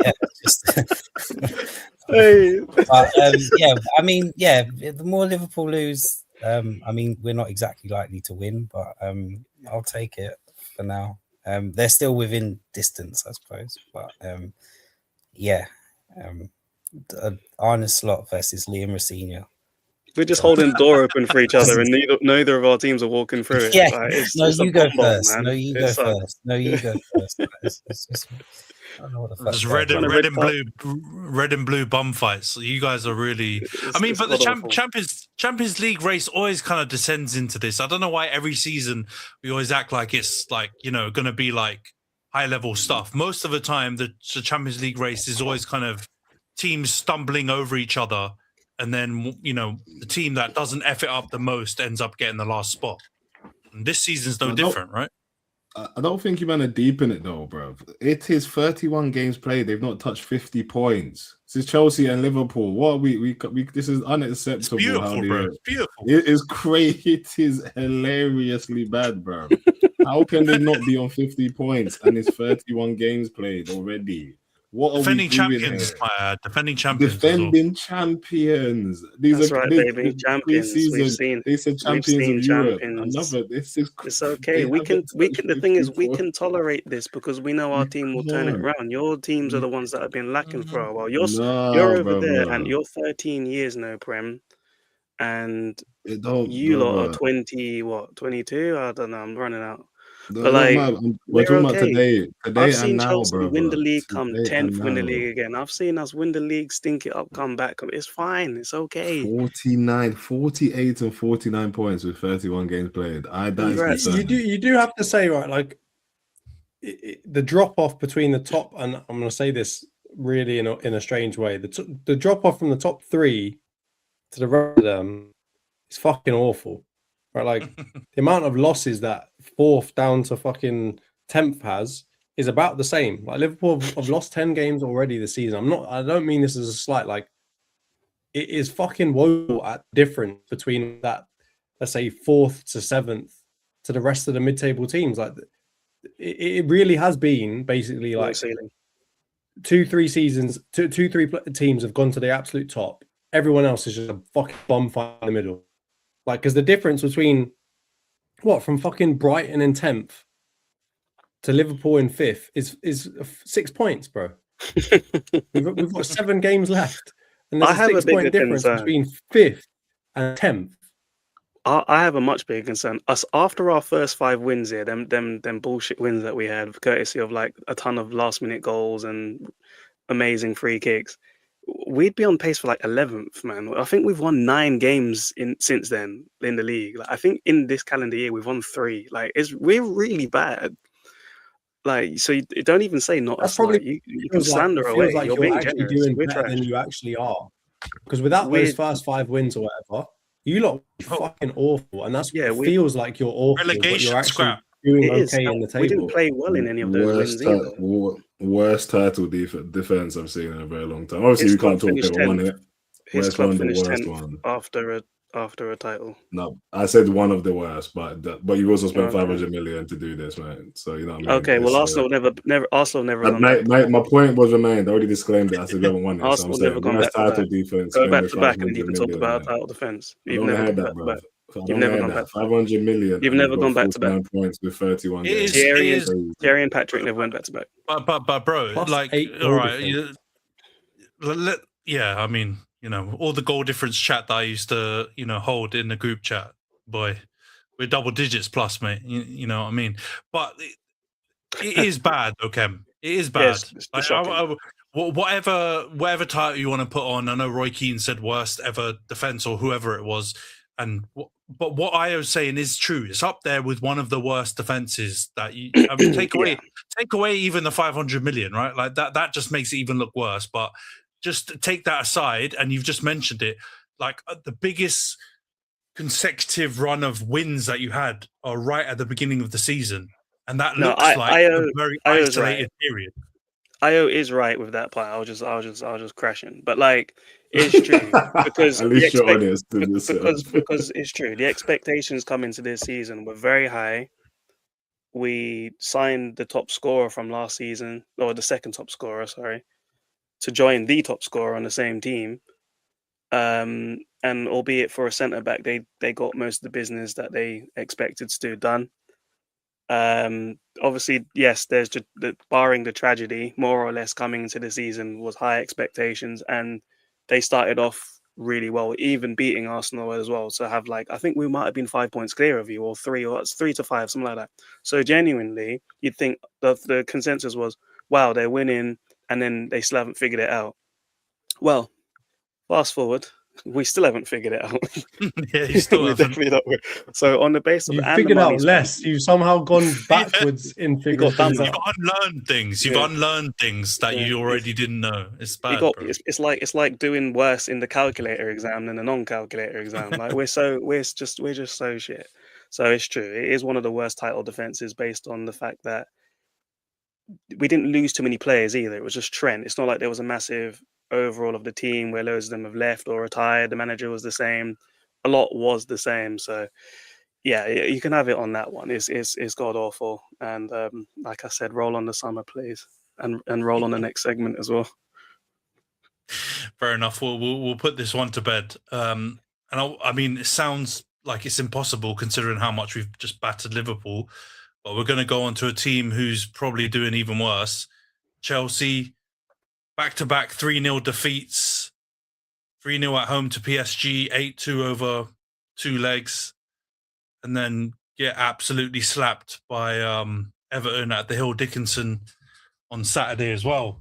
Yeah, Hey. but yeah, I mean, yeah, the more Liverpool lose, I mean, we're not exactly likely to win, but I'll take it for now. They're still within distance, I suppose, but yeah, Arne Slot versus Liam Rossini. We're just holding the door open for each other, and neither of our teams are walking through it. Yeah, Like, no, it's a you go bomb, first. man. No, you go first. No, you go first. It's just, I don't know what the fuck. There's red and blue bum fights. You guys are really. I mean, but the Champions League race always kind of descends into this. I don't know why every season we always act like it's like, you know, going to be like high level stuff. Most of the time, the Champions League race is always kind of teams stumbling over each other. And then, you know, the team that doesn't F it up the most ends up getting the last spot. And this season's no different, right? I don't think you man are deep in it though, bro. It is 31 games played. They've not touched 50 points. This is Chelsea and Liverpool. What are we this is unacceptable. It's beautiful, bro. It's beautiful. It is crazy. It is hilariously bad, bro. How can they not be on 50 points and it's 31 games played already? What are defending we doing champions, here? defending champions. Defending champions. That's right, baby. Champions. We've seen. They said champions of Europe. Another. This is. It's okay. We can. The thing is, we can tolerate this because we know our team will turn it around. Your teams are the ones that have been lacking for a while. You're over there, and you're 13 years now, Prem, and you lot are 22. I don't know. I'm running out. But like, we're talking about today I've seen and now, Chelsea bro. win the league, come 10th, win the league again. I've seen us win the league, stink it up, come back. It's fine. It's okay. 48 and 49 points with 31 games played. You do have to say, right, like the drop off between the top, and I'm going to say this really in a strange way. The drop off from the top three to the rest of them is fucking awful. Right, like the amount of losses that 4th down to fucking 10th has is about the same. Like Liverpool have lost 10 games already this season. I don't mean this as a slight. Like it is fucking woeful at difference between that, let's say 4th to 7th to the rest of the mid-table teams. Like it really has been basically like 2-3 seasons. Two, 3 teams have gone to the absolute top. Everyone else is just a fucking bomb fight in the middle. Like, because the difference between from fucking Brighton in 10th to Liverpool in 5th is 6 points, bro. we've got 7 games left, and there's a 6 point difference between 5th and 10th. I have a much bigger concern. Us after our first 5 wins here, them bullshit wins that we had, courtesy of like a ton of last minute goals and amazing free kicks. We'd be on pace for like 11th, man. I think we've won 9 games since then in the league. Like, I think in this calendar year we've won 3. Like, we're really bad. Like, so you don't even say not. That's probably like, you can slander away. Like you're being actually generous. doing better than you actually are. Because without those first 5 wins or whatever, you lot are fucking awful, and that's it feels like you're awful. But you're actually doing okay in the table. We didn't play well in any of those wins either. Worst title defense I've seen in a very long time. Obviously, we can't talk about one it. His club finished 10th after a title. No, I said one of the worst, but you also spent 500 million to do this, man. So you know what I mean. Okay, well, Arsenal never. My point was remained. I already disclaimed it. I said we haven't won it. Arsenal so never gone back title defense. Go back to back, and you can talk about title defense. You've never had that, bro. You've never gone back. 500 million. You've never gone back to back. Points with 31 games. Jerry and Patrick never went back to back. But bro, plus like, all right, yeah. I mean, you know, all the goal difference chat that I used to, you know, hold in the group chat, boy, we're double digits plus, mate. You know what I mean? But it is bad, okay? It is bad. Yes, whatever title you want to put on. I know Roy Keane said worst ever defense or whoever it was, but what I was saying is true. It's up there with one of the worst defenses that you. I mean, take away even the 500 million, right? Like that just makes it even look worse. But just take that aside, and you've just mentioned it. Like the biggest consecutive run of wins that you had are right at the beginning of the season, and that looks like a very isolated period. Io is right with that part. I was just crashing, but like it's true because at least you're honest because it's true. The expectations coming into this season were very high. we signed the top scorer from last season, or the second top scorer, sorry, to join the top scorer on the same team. And albeit for a centre back, they got most of the business that they expected to do done. Obviously, yes, there's just barring the tragedy, more or less coming into the season was high expectations, and they started off really well, even beating Arsenal as well. So have I think we might have been 5 points clear of you, or it's 3 to 5, something like that. So genuinely, you'd think the consensus was, wow, they're winning, and then they still haven't figured it out. Well, fast forward, we still haven't figured it out. Yeah, you still haven't. Definitely not. So on the basis You've of figured out less. You've somehow gone backwards in figuring things You've out. unlearned things. You've unlearned things that you already didn't know. It's bad, bro. It's like doing worse in the calculator exam than a non-calculator exam. Like we're just so shit. So it's true. It is one of the worst title defenses based on the fact that we didn't lose too many players either. It was just Trent. It's not like there was a massive overall of the team where loads of them have left or retired. The manager was the same. A lot was the same. So yeah, you can have it on that one. It's god awful. And like I said, roll on the summer, please, and roll on the next segment as well. Fair enough. We'll put this one to bed. And I mean, it sounds like it's impossible considering how much we've just battered Liverpool. But we're going to go on to a team who's probably doing even worse. Chelsea, back-to-back 3-0 defeats. 3-0 at home to PSG, 8-2 over 2 legs. And then get absolutely slapped by Everton at the Hill Dickinson on Saturday as well.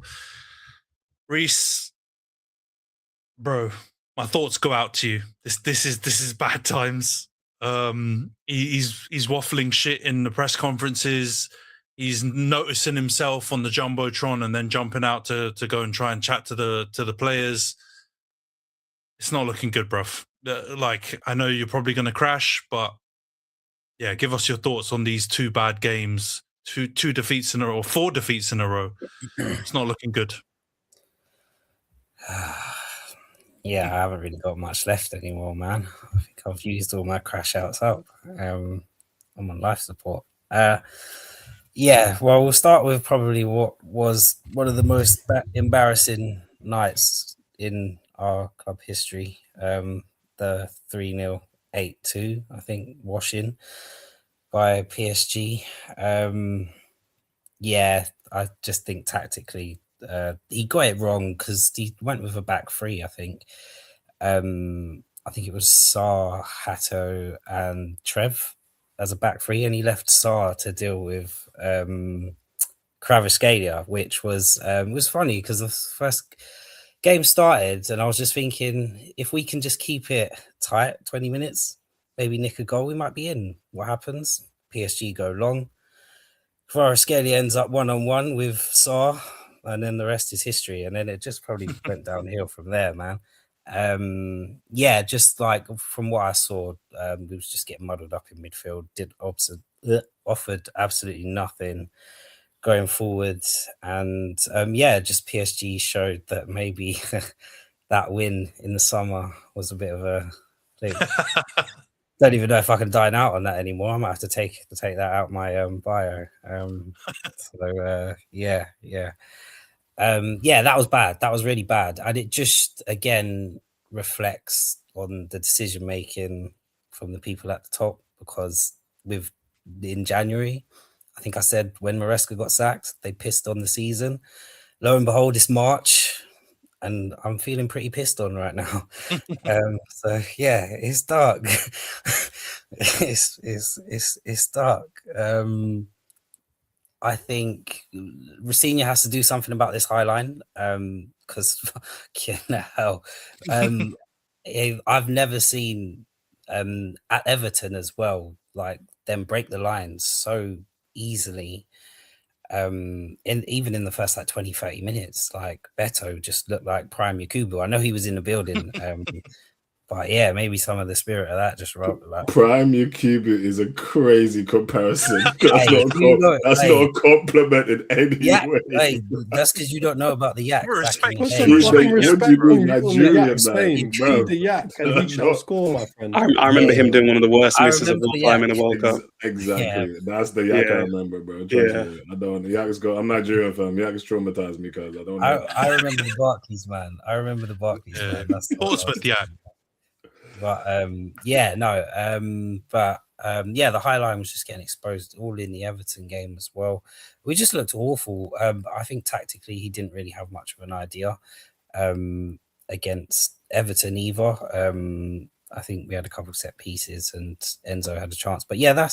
Rhys, bro, my thoughts go out to you. This is bad times. He's waffling shit in the press conferences. He's noticing himself on the jumbotron and then jumping out to go and try and chat to the players. It's not looking good, bruv. I know you're probably going to crash, but yeah, give us your thoughts on these 2 bad games, 2 defeats in a row, or 4 defeats in a row. It's not looking good. Yeah, I haven't really got much left anymore, man. I think I've used all my crash outs up. I'm on life support. Yeah, well, we'll start with probably what was one of the most embarrassing nights in our club history. The 3-0, 8-2, I think, washing by PSG. Yeah, I just think tactically, he got it wrong because he went with a back 3, I think. I think it was Sarr, Hato, and Trev as a back 3, and he left Sarr to deal with Kvaratskhelia, which was funny because the first game started and I was just thinking, if we can just keep it tight, 20 minutes, maybe nick a goal, we might be in. What happens? PSG go long. Kvaratskhelia ends up 1-on-1 with Sarr, and then the rest is history. And then it just probably went downhill from there, man. Yeah, just like from what I saw, we was just getting muddled up in midfield. Offered absolutely nothing going forward, and yeah, just PSG showed that maybe that win in the summer was a bit of a thing. Don't even know if I can dine out on that anymore. I might have to take that out my bio. So yeah. That was bad. That was really bad, and it just again reflects on the decision making from the people at the top, because in January, I think I said when Maresca got sacked, they pissed on the season. Lo and behold, it's March, and I'm feeling pretty pissed on right now. So yeah, it's dark. It's dark. I think Rafinha has to do something about this high line, because hell, I've never seen at Everton as well, like them break the lines so easily. Even in the first 20-30 minutes, like Beto just looked like prime Yakubu. I know he was in the building, But yeah, maybe some of the spirit of that just rubbed like. Prime Yukibu is a crazy comparison. That's, Hey, not a compliment in any Yak, way. hey, that's because you don't know about the Yak. Respect Put the some game. fucking respect What do you on mean, the Nigerian Yak saying, bro? feed the Yak and he shall score, my friend. I remember him doing one of the worst I misses of remember all the time in Yak. a World Cup. Exactly. That's the Yak I Yeah. remember, bro. Trust Yeah. me. I don't. Yak's got. I'm Nigerian, fam. Yak's traumatized me because I don't. I remember the Barclays, man. I remember the Barclays, Yeah. man. That's what I was Portsmouth, yeah. But yeah, no. Yeah, the high line was just getting exposed all in the Everton game as well. We just looked awful. I think tactically he didn't really have much of an idea against Everton either. I think we had a couple of set pieces and Enzo had a chance. But yeah,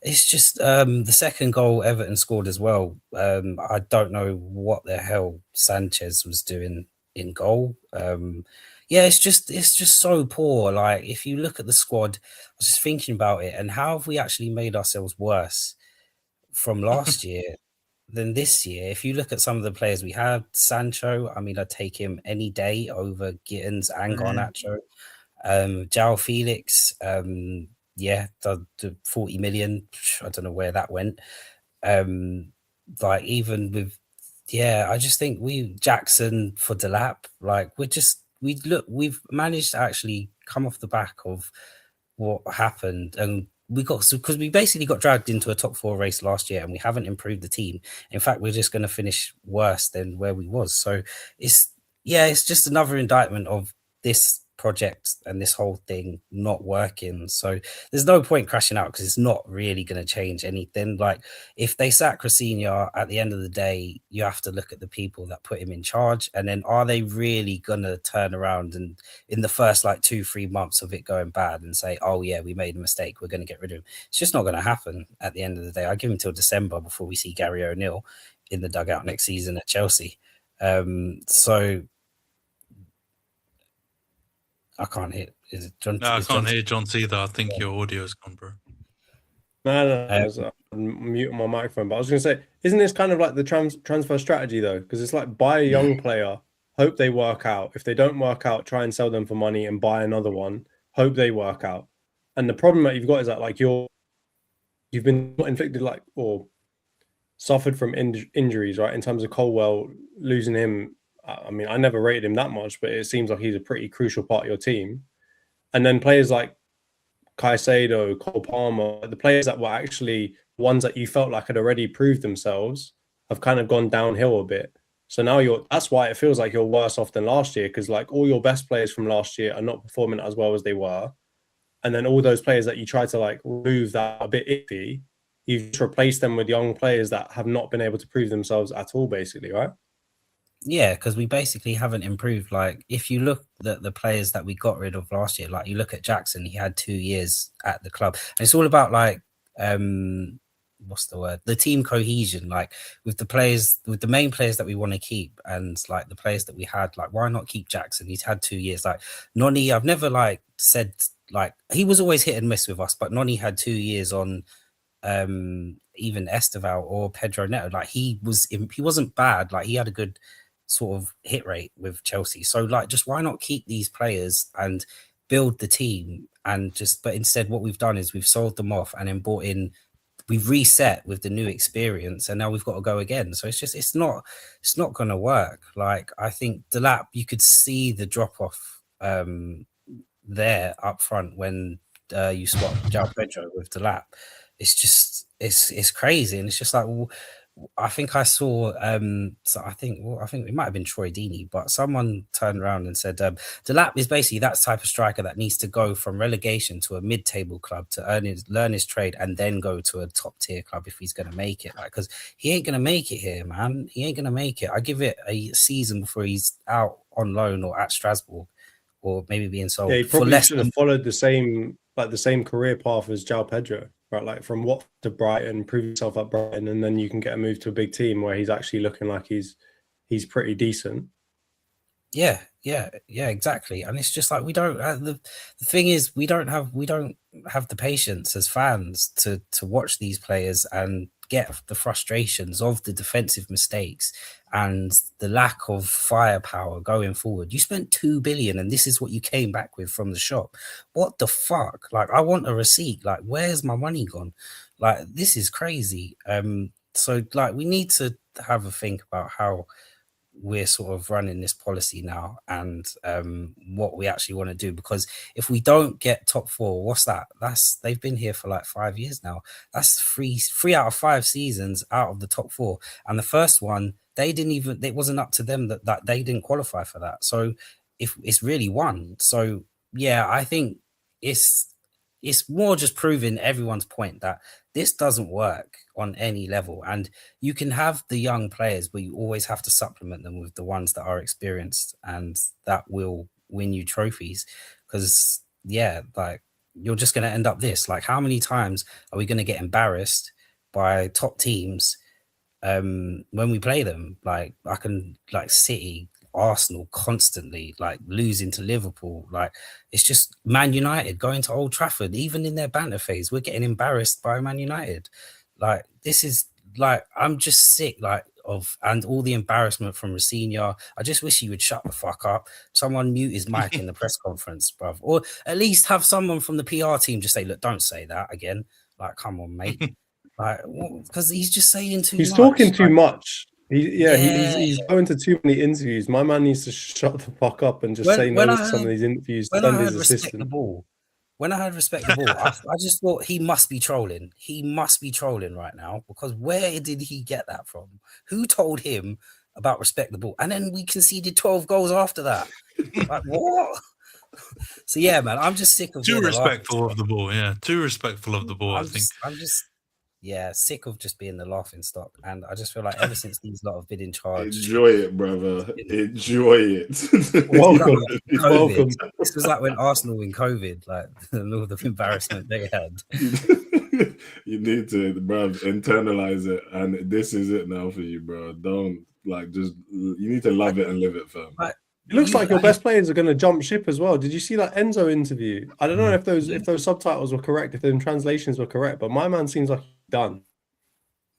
it's just the second goal Everton scored as well. I don't know what the hell Sanchez was doing in goal. Yeah, it's just so poor. Like if you look at the squad, I was just thinking about it and how have we actually made ourselves worse from last year than this year? If you look at some of the players we had, Sancho, I mean, I'd take him any day over Gittins and Garnacho. João Felix, yeah, the 40 million, I don't know where that went. Like even with, yeah, I just think Jackson for Delap, like we've managed to actually come off the back of what happened, and we got because we basically got dragged into a top 4 race last year and we haven't improved the team. In fact, we're just going to finish worse than where we was. So it's just another indictment of this project and this whole thing not working. So there's no point crashing out because it's not really going to change anything. Like if they sack Rosenior at the end of the day, you have to look at the people that put him in charge, and then are they really gonna turn around and in the first like 2-3 months of it going bad and say, oh yeah, we made a mistake, we're going to get rid of him? It's just not going to happen at the end of the day. I give him till December before we see Gary O'Neill in the dugout next season at Chelsea. So I can't hear. Is it John? No, I can't hear Jonty either. I think your audio's gone, bro. No, I'm muting my microphone. But I was going to say, isn't this kind of like the transfer strategy though? Because it's like buy a young player, hope they work out. If they don't work out, try and sell them for money and buy another one, hope they work out. And the problem that you've got is that like you've been inflicted like or suffered from injuries, right? In terms of Colwell losing him, I mean, I never rated him that much, but it seems like he's a pretty crucial part of your team. And then players like Caicedo, Cole Palmer, the players that were actually ones that you felt like had already proved themselves have kind of gone downhill a bit. So now that's why it feels like you're worse off than last year, because like all your best players from last year are not performing as well as they were. And then all those players that you try to like remove that a bit iffy, you've just replaced them with young players that have not been able to prove themselves at all, basically, right? Yeah, because we basically haven't improved. Like, if you look at the players that we got rid of last year, like you look at Jackson, he had 2 years at the club. And it's all about like, what's the word? The team cohesion. Like with the main players that we want to keep, and like the players that we had. Like, why not keep Jackson? He's had 2 years. Like Noni, I've never like said like he was always hit and miss with us, but Noni had 2 years on. Even Esteval or Pedro Neto, like he wasn't bad. Like he had a good sort of hit rate with Chelsea. So like, just why not keep these players and build the team but instead what we've done is we've sold them off and then bought in, we've reset with the new experience and now we've got to go again. So it's not going to work. Like I think Delap, you could see the drop off there up front when you swap João Pedro with Delap. It's just it's crazy, and it's just like, well, I think I saw so I think it might have been Troy Deeney, but someone turned around and said Delap is basically that type of striker that needs to go from relegation to a mid-table club to learn his trade and then go to a top tier club if he's going to make it. Like, because he ain't going to make it here, man. He ain't going to make it. I give it a season before he's out on loan or at Strasbourg or maybe being sold. Yeah, he probably should have followed the same career path as João Pedro. Right, like from what to Brighton, prove himself at Brighton, and then you can get a move to a big team where he's actually looking like he's pretty decent. Yeah, exactly. And it's just like we don't. The thing is, we don't have the patience as fans to watch these players and get the frustrations of the defensive mistakes and the lack of firepower going forward. You spent 2 billion and this is what you came back with from the shop. What the fuck? Like, I want a receipt. Like, where's my money gone? Like, this is crazy. So like, we need to have a think about how we're sort of running this policy now and what we actually want to do, because if we don't get top 4, what's that? They've been here for like 5 years now. That's three out of 5 seasons out of the top 4, and the first one it wasn't up to them that they didn't qualify for that. So if it's really one, so yeah, I think it's more just proving everyone's point that this doesn't work on any level. And you can have the young players, but you always have to supplement them with the ones that are experienced and that will win you trophies. Because, yeah, like, you're just going to end up this. Like, how many times are we going to get embarrassed by top teams when we play them? Like, I can, like, City, Arsenal constantly, like, losing to Liverpool. Like, it's just Man United going to Old Trafford, even in their banter phase, we're getting embarrassed by Man United. Like, this is, like, I'm just sick, like, and all the embarrassment from Rafinha. I just wish he would shut the fuck up. Someone mute his mic in the press conference, bruv. Or at least have someone from the PR team just say, look, don't say that again. Like, come on, mate. Like, because he's just saying too much. He's talking too much. He's going to too many interviews. My man needs to shut the fuck up and just say no to some of these interviews. When I heard respect the ball, I just thought he must be trolling. He must be trolling right now, because where did he get that from? Who told him about respect the ball? And then we conceded 12 goals after that. Like, what? So yeah, man, I'm just sick of too respectful of the ball. Yeah, too respectful of the ball. I'm just sick of just being the laughing stock, and I just feel like ever since these lot have been in charge, enjoy it, brother. Enjoy it. Welcome. Welcome. This was like when Arsenal in COVID, like all the embarrassment they had. You need to, bro, internalize it, and this is it now for you, bro. Don't you need to love it and live it, fam. It looks like your best players are going to jump ship as well. Did you see that Enzo interview? I don't know if those subtitles were correct, if the translations were correct, but my man seems like he's done.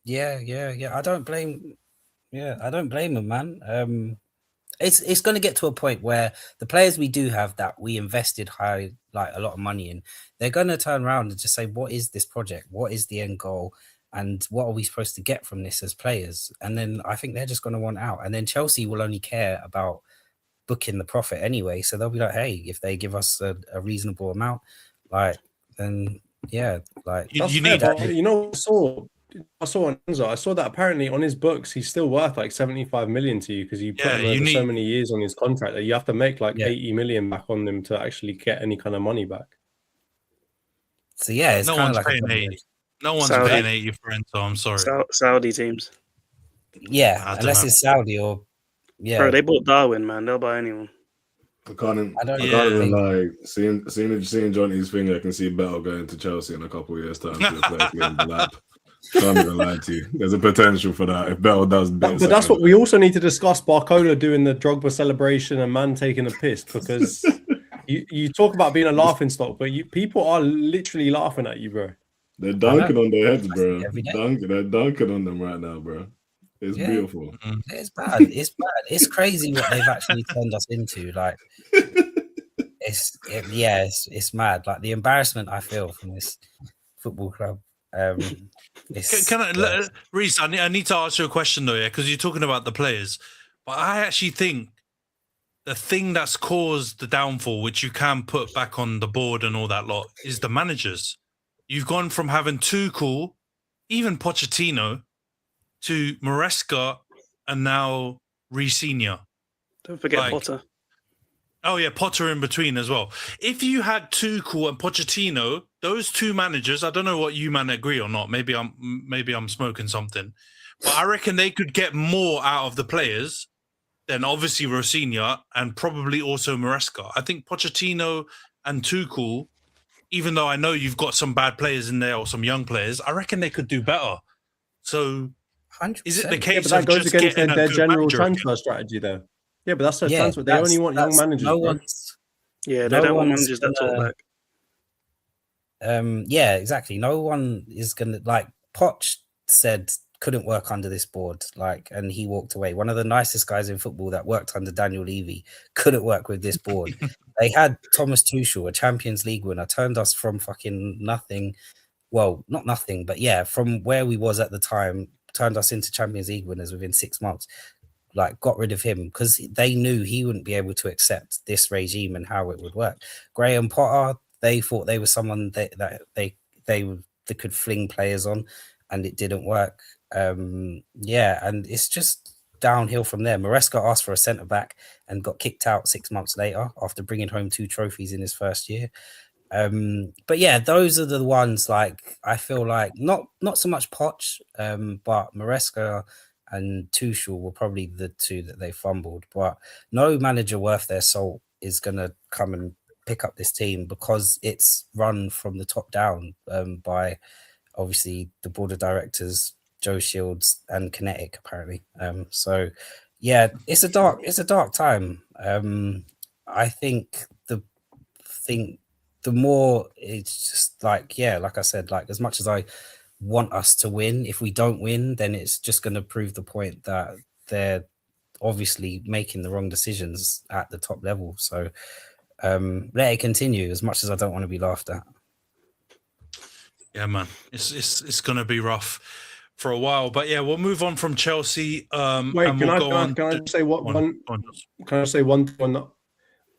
Yeah. I don't blame him, man. It's going to get to a point where the players we do have that we invested a lot of money in, they're going to turn around and just say, what is this project? What is the end goal? And what are we supposed to get from this as players? And then I think they're just going to want out. And then Chelsea will only care about booking the profit anyway, so they'll be like, hey, if they give us a reasonable amount, like, then yeah, like, you need that. You know, I saw on Enzo, I saw that apparently on his books he's still worth like 75 million to you, because you put him over so many years on his contract that you have to make like 80 million back on them to actually get any kind of money back. So yeah, it's no kind one's of like paying 80. No one's paying 80 for Enzo. I'm sorry. Saudi teams. Yeah, unless it's Saudi or Bro, they bought Darwin, man. They'll buy anyone. I can't even like seeing Jonty's thing. I can see Bell going to Chelsea in a couple of years' time to play in the lap. Can't even lie to you. There's a potential for that if Bell does. But that's what we also need to discuss. Barcola doing the Drogba celebration and man taking a piss, because you talk about being a laughing stock, but people are literally laughing at you, bro. They're dunking on their heads, bro. They're dunking on them right now, bro. It's beautiful. It's bad. It's crazy what they've actually turned us into. Like, it's mad. Like, the embarrassment I feel from this football club. Rhys, I need to ask you a question though, yeah, because you're talking about the players, but I actually think the thing that's caused the downfall, which you can put back on the board and all that lot, is the managers. You've gone from having Tuchel, even Pochettino, to Maresca, and now Rafinha. Don't forget Potter. Oh yeah, Potter in between as well. If you had Tuchel and Pochettino, those two managers, I don't know what you man agree or not. Maybe I'm smoking something, but I reckon they could get more out of the players than obviously Rafinha and probably also Maresca. I think Pochettino and Tuchel, even though I know you've got some bad players in there or some young players, I reckon they could do better. So 100%. Is it the case but that of goes just against getting their a general good transfer strategy, though? Yeah, but that's their transfer. They only want young managers. They don't want managers that talk back. Yeah, exactly. No one is gonna like Poch. said couldn't work under this board, like, and he walked away. One of the nicest guys in football that worked under Daniel Levy couldn't work with this board. They had Thomas Tuchel, a Champions League winner, turned us from fucking nothing. Well, not nothing, but yeah, from where we was at the time, turned us into Champions League winners within 6 months. Like, got rid of him because they knew he wouldn't be able to accept this regime and how it would work. Graham Potter, they thought they were someone that they could fling players on, and it didn't work. Yeah, and it's just downhill from there. Maresca asked for a centre back and got kicked out 6 months later after bringing home 2 trophies in his first year. But yeah, those are the ones, like, I feel like not so much Poch, but Maresca and Tuchel were probably the 2 that they fumbled. But no manager worth their salt is gonna come and pick up this team because it's run from the top down by obviously the board of directors, Joe Shields and Kinetic, apparently. So yeah, it's a dark time. I think the more it's just like, yeah, like I said, like, as much as I want us to win, if we don't win, then it's just going to prove the point that they're obviously making the wrong decisions at the top level. So let it continue, as much as I don't want to be laughed at. Yeah, man, it's going to be rough for a while, but yeah, we'll move on from Chelsea. Wait, and can we'll I say one? Can I say one thing? I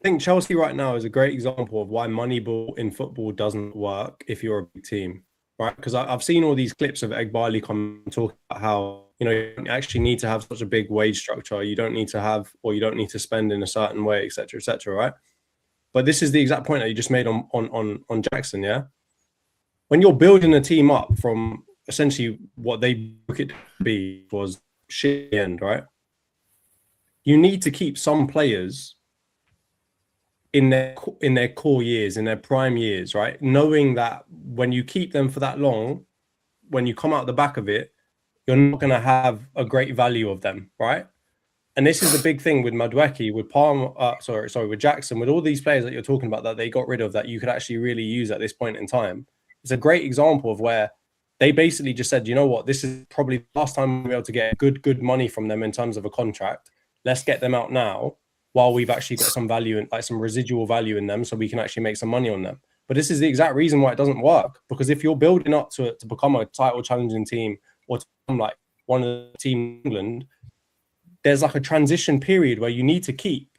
think Chelsea right now is a great example of why Moneyball in football doesn't work if you're a big team, right? Because I've seen all these clips of Egbali come talk about how, you know, you don't actually need to have such a big wage structure. You don't need to have, or you don't need to spend in a certain way, etc., right? But this is the exact point that you just made on Jackson, yeah? When you're building a team up from essentially what they took it to be was shit at the end, right? You need to keep some players in their core years, in their prime years, right? Knowing that when you keep them for that long, when you come out the back of it, you're not going to have a great value of them, right? And this is the big thing with Madueke, with Palmer, with Jackson, with all these players that you're talking about that they got rid of that you could actually really use at this point in time. It's a great example of where they basically just said, you know what, this is probably the last time we'll be able to get good money from them in terms of a contract. Let's get them out now while we've actually got some value and like some residual value in them so we can actually make some money on them. But this is the exact reason why it doesn't work, because if you're building up to become a title challenging team or to become like one of the team in England, there's like a transition period where you need to keep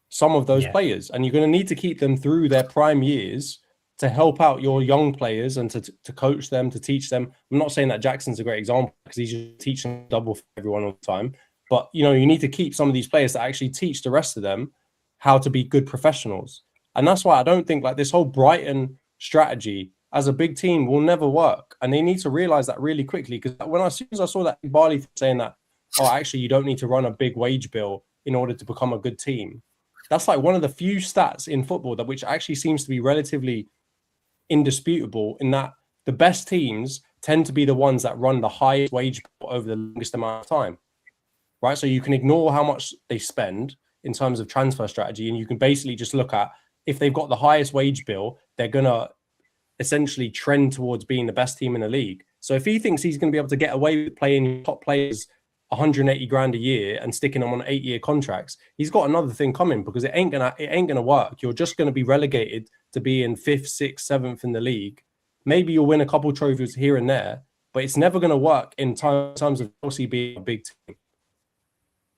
some of those players, and you're going to need to keep them through their prime years to help out your young players and to coach them, to teach them. I'm not saying that Jackson's a great example because he's just teaching double for everyone all the time. But, you know, you need to keep some of these players that actually teach the rest of them how to be good professionals. And that's why I don't think like this whole Brighton strategy as a big team will never work. And they need to realize that really quickly, because as soon as I saw that Barley saying that, oh, actually, you don't need to run a big wage bill in order to become a good team. That's like one of the few stats in football that which actually seems to be relatively indisputable, in that the best teams tend to be the ones that run the highest wage bill over the longest amount of time. Right, so you can ignore how much they spend in terms of transfer strategy, and you can basically just look at if they've got the highest wage bill, they're gonna essentially trend towards being the best team in the league. So if he thinks he's going to be able to get away with playing top players 180 grand a year and sticking them on 8-year contracts, he's got another thing coming, because it ain't gonna work. You're just gonna be relegated to be in 5th, 6th, 7th in the league. Maybe you'll win a couple trophies here and there, but it's never gonna work in terms of Chelsea being a big team.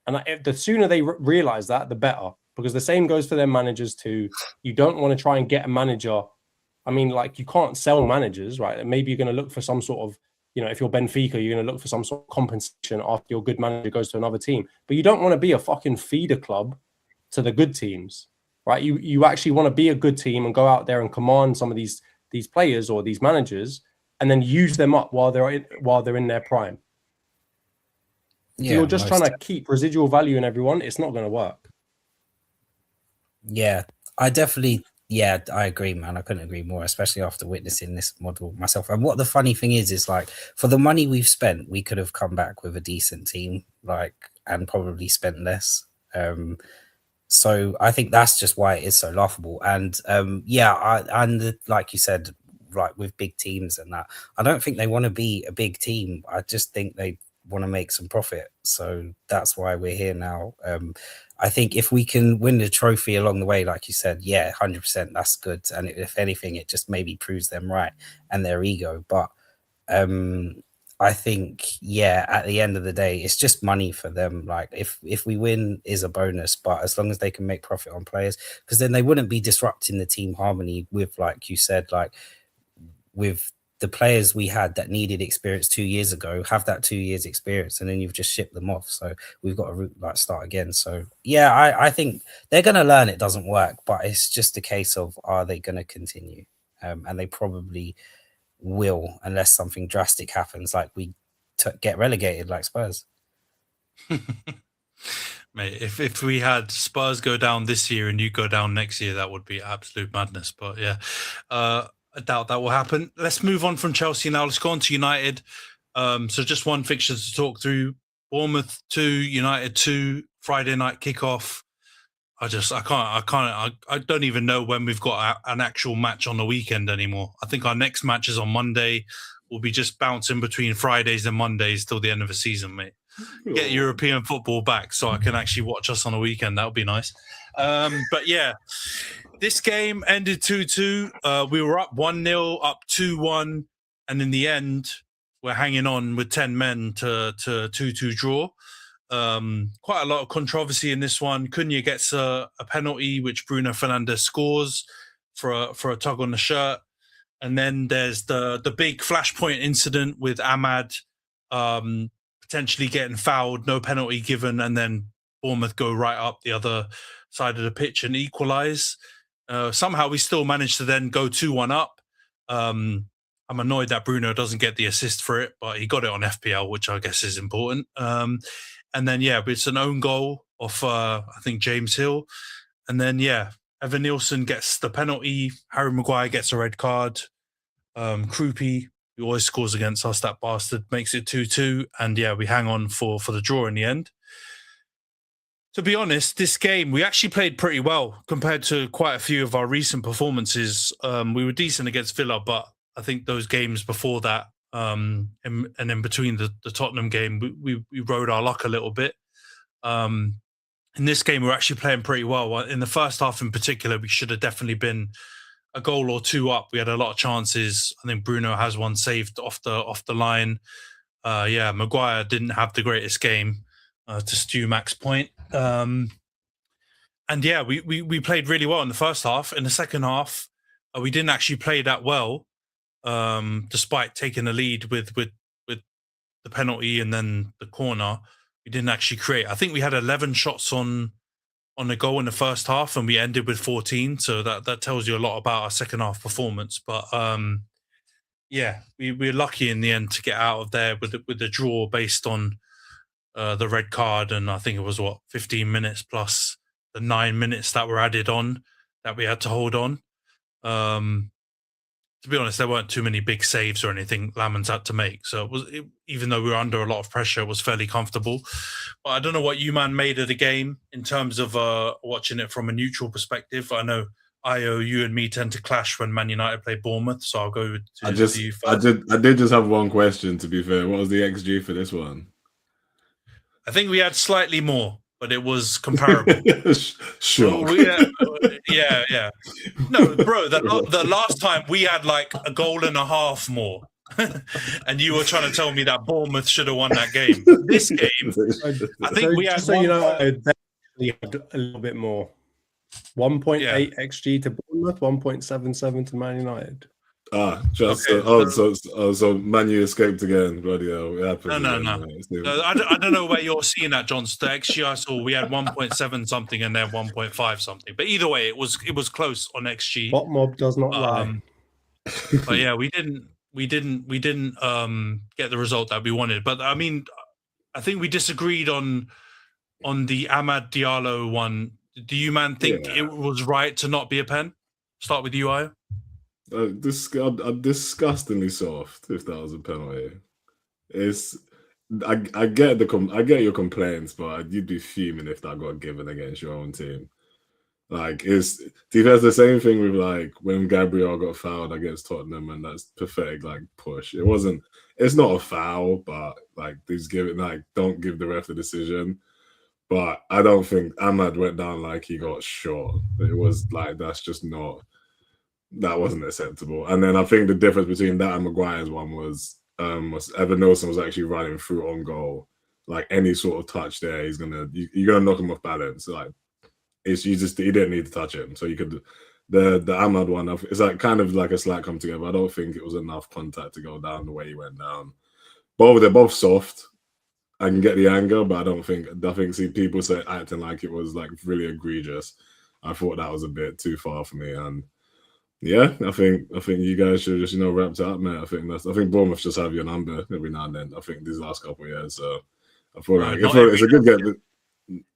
And the sooner they realize that, the better, because the same goes for their managers too. You don't want to try and get a manager. I mean, like, you can't sell managers, right? Maybe you're going to look for some sort of, you know, if you're Benfica, you're going to look for some sort of compensation after your good manager goes to another team. But you don't want to be a fucking feeder club to the good teams, right? You actually want to be a good team and go out there and command some of these players or these managers, and then use them up while they're in their prime. Yeah, you're just trying to keep residual value in everyone. It's not going to work. Yeah, I agree, man. I couldn't agree more, especially after witnessing this model myself. And what the funny thing is like, for the money we've spent, we could have come back with a decent team, like, and probably spent less. So I think that's just why it is so laughable. And like you said, like with big teams and that. I don't think they want to be a big team. I just think they want to make some profit. So that's why we're here now. I think if we can win the trophy along the way, like you said, 100%, that's good. And if anything, it just maybe proves them right and their ego. But I think, at the end of the day, it's just money for them. Like if we win is a bonus, but as long as they can make profit on players, because then they wouldn't be disrupting the team harmony with, like you said, like with the players we had that needed experience 2 years ago, have that 2 years experience, and then you've just shipped them off. So we've got to like start again. So I think they're going to learn it doesn't work, but it's just a case of, are they going to continue? And they probably will, unless something drastic happens, like we get relegated like Spurs. Mate, if we had Spurs go down this year and you go down next year, that would be absolute madness. But I doubt that will happen. Let's move on from Chelsea now. Let's go on to United. So just one fixture to talk through. Bournemouth 2, United 2, Friday night kickoff. I don't even know when we've got an actual match on the weekend anymore. I think our next match is on Monday. We'll be just bouncing between Fridays and Mondays till the end of the season, mate. Get European football back so I can actually watch us on a weekend. That would be nice. But this game ended 2-2. We were up 1-0, up 2-1. And in the end, we're hanging on with 10 men to 2-2 draw. Quite a lot of controversy in this one. Cunha gets a penalty, which Bruno Fernandes scores for a tug on the shirt. And then there's the big flashpoint incident with Ahmad potentially getting fouled, no penalty given, and then Bournemouth go right up the other side of the pitch and equalise. Somehow we still managed to then go 2-1 up. I'm annoyed that Bruno doesn't get the assist for it, but he got it on FPL, which I guess is important. And then, it's an own goal of, I think, James Hill. And then, Evan Nielsen gets the penalty. Harry Maguire gets a red card. Krupi, who always scores against us, that bastard, makes it 2-2. And, we hang on for the draw in the end. To be honest, this game, we actually played pretty well compared to quite a few of our recent performances. We were decent against Villa, but I think those games before that, and in between the Tottenham game, we rode our luck a little bit. In this game, we're actually playing pretty well. In the first half in particular, we should have definitely been a goal or two up. We had a lot of chances. I think Bruno has one saved off the line. Maguire didn't have the greatest game, to Stu Mac's point. We played really well in the first half. In the second half, we didn't actually play that well. Despite taking the lead with the penalty and then the corner, we didn't actually create. I think we had 11 shots on the goal in the first half, and we ended with 14. So that tells you a lot about our second half performance. But we're lucky in the end to get out of there with the draw based on the red card, and I think it was 15 minutes plus the 9 minutes that were added on that we had to hold on. To be honest, there weren't too many big saves or anything Lamans had to make. So even though we were under a lot of pressure, it was fairly comfortable. But I don't know what you, man, made of the game in terms of watching it from a neutral perspective. I know, you and me tend to clash when Man United play Bournemouth, so I'll go to you first. I did just have one question, to be fair. What was the XG for this one? I think we had slightly more, but it was comparable. Sure. Yeah. No, bro, the last time we had like a goal and a half more. And you were trying to tell me that Bournemouth should have won that game. This game, I think we had definitely had a little bit more. 1.8 XG to Bournemouth, 1.77 to Man United. So Man U escaped again. Bloody hell, it happened. No. I don't know where you're seeing that, John. The XG I saw, we had 1.7 something and then 1.5 something. But either way, it was close on XG. Bot mob does not lie. But we didn't get the result that we wanted. But I mean, I think we disagreed on the Amad Diallo one. Do you, man, think it was right to not be a pen? Start with you, Io. Disgustingly soft. If that was a penalty, I get your complaints, but you'd be fuming if that got given against your own team. Like, there's the same thing with like when Gabriel got fouled against Tottenham, and that's pathetic. Like push, it's not a foul, but like don't give the ref the decision. But I don't think Ahmad went down like he got shot. It was like that wasn't acceptable. And then I think the difference between that and Maguire's one was Evan Nelson was actually running through on goal. Like any sort of touch there, you're gonna knock him off balance. Like he didn't need to touch him. So you could the Ahmad one, it's like kind of like a slight come together. I don't think it was enough contact to go down the way he went down. They're both soft. I can get the anger, but I think people say acting like it was like really egregious. I thought that was a bit too far for me. And yeah, I think you guys should just wrap it up, mate. I think Bournemouth just have your number every now and then. I think these last couple of years, so I feel like it's a good game.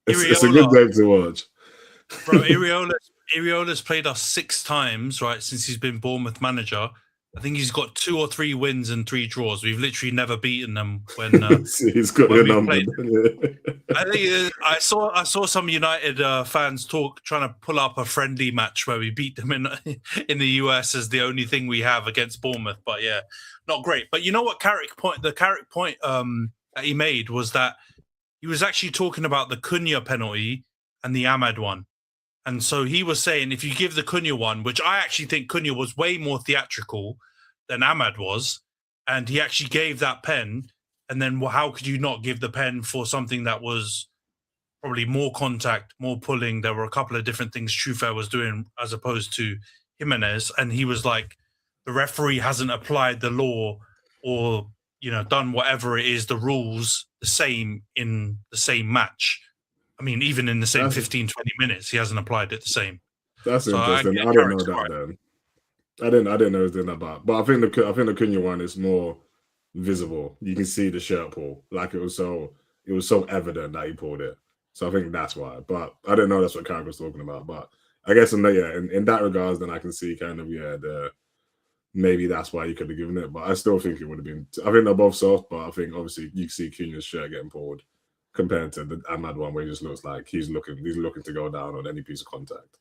It's a good game to watch. Bro, Iriola's played us 6 times, right, since he's been Bournemouth manager. I think he's got 2 or 3 wins and 3 draws. We've literally never beaten them when he's got your number. I think I saw some United fans trying to pull up a friendly match where we beat them in the US as the only thing we have against Bournemouth. But yeah, not great. But you know what? The Carrick point that he made was that he was actually talking about the Cunha penalty and the Ahmad one. And so he was saying, if you give the Cunha one, which I actually think Cunha was way more theatrical than Ahmad was, and he actually gave that pen, and then how could you not give the pen for something that was probably more contact, more pulling? There were a couple of different things Trufair was doing as opposed to Jimenez, and he was like, the referee hasn't applied the law or, done whatever it is, the rules, the same in the same match. I mean, even in the same 15, 20 minutes, he hasn't applied it the same. That's interesting. I didn't know that then. I didn't know he was doing that, but I think the Cunha one is more visible. You can see the shirt pull. Like it was so evident that he pulled it. So I think that's why. But I didn't know that's what Carrick was talking about. But I guess in that regards, then I can see kind of maybe that's why you could have given it. But I still think it would have been. I think they're both soft, but I think obviously you can see Cunha's shirt getting pulled compared to the Ahmad one, where he just looks like he's looking to go down on any piece of contact.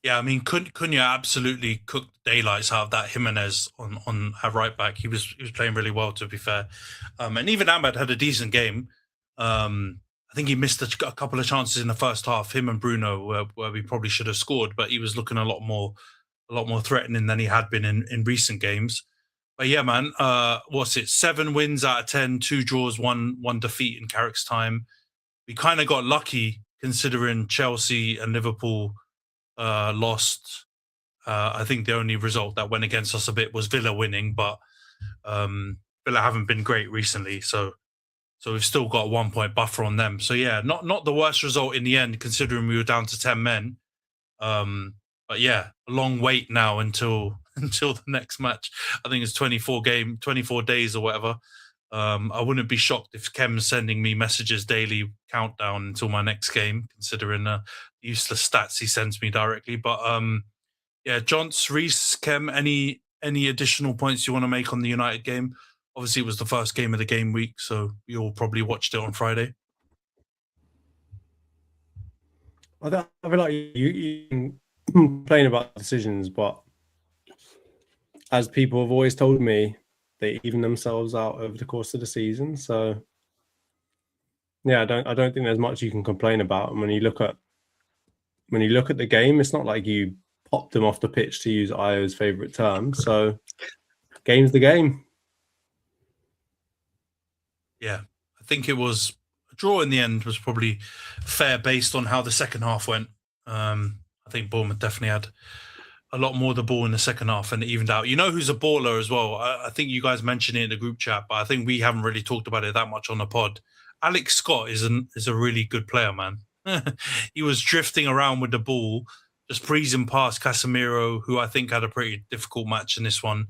Yeah, I mean, Cunha absolutely cooked daylights out of that Jimenez on our right back. He was playing really well, to be fair. And even Ahmad had a decent game. I think he missed a couple of chances in the first half, him and Bruno, where we probably should have scored, but he was looking a lot more threatening than he had been in recent games. But yeah, man, what's it? 7 wins out of 10, 2 draws, one defeat in Carrick's time. We kind of got lucky considering Chelsea and Liverpool lost. I think the only result that went against us a bit was Villa winning, but Villa haven't been great recently, so we've still got a 1-point buffer on them. So yeah, not the worst result in the end, considering we were down to 10 men. But yeah, a long wait now until the next match. I think it's 24 days or whatever. I wouldn't be shocked if Khem's sending me messages daily, countdown until my next game, considering the useless stats he sends me directly. But yeah, Jonty, Rhys, Khem, any additional points you want to make on the United game? Obviously, it was the first game of the game week, so we all probably watched it on Friday. I feel like you complain about decisions, but as people have always told me, they even themselves out over the course of the season. So yeah, I don't think there's much you can complain about. And when you look at the game, it's not like you popped them off the pitch, to use Io's favorite term. So game's the game. Yeah, I think it was a draw in the end was probably fair based on how the second half went. I think Bournemouth definitely had a lot more of the ball in the second half and it evened out. You know who's a baller as well? I think you guys mentioned it in the group chat, but I think we haven't really talked about it that much on the pod. Alex Scott is a really good player, man. He was drifting around with the ball, just breezing past Casemiro, who I think had a pretty difficult match in this one,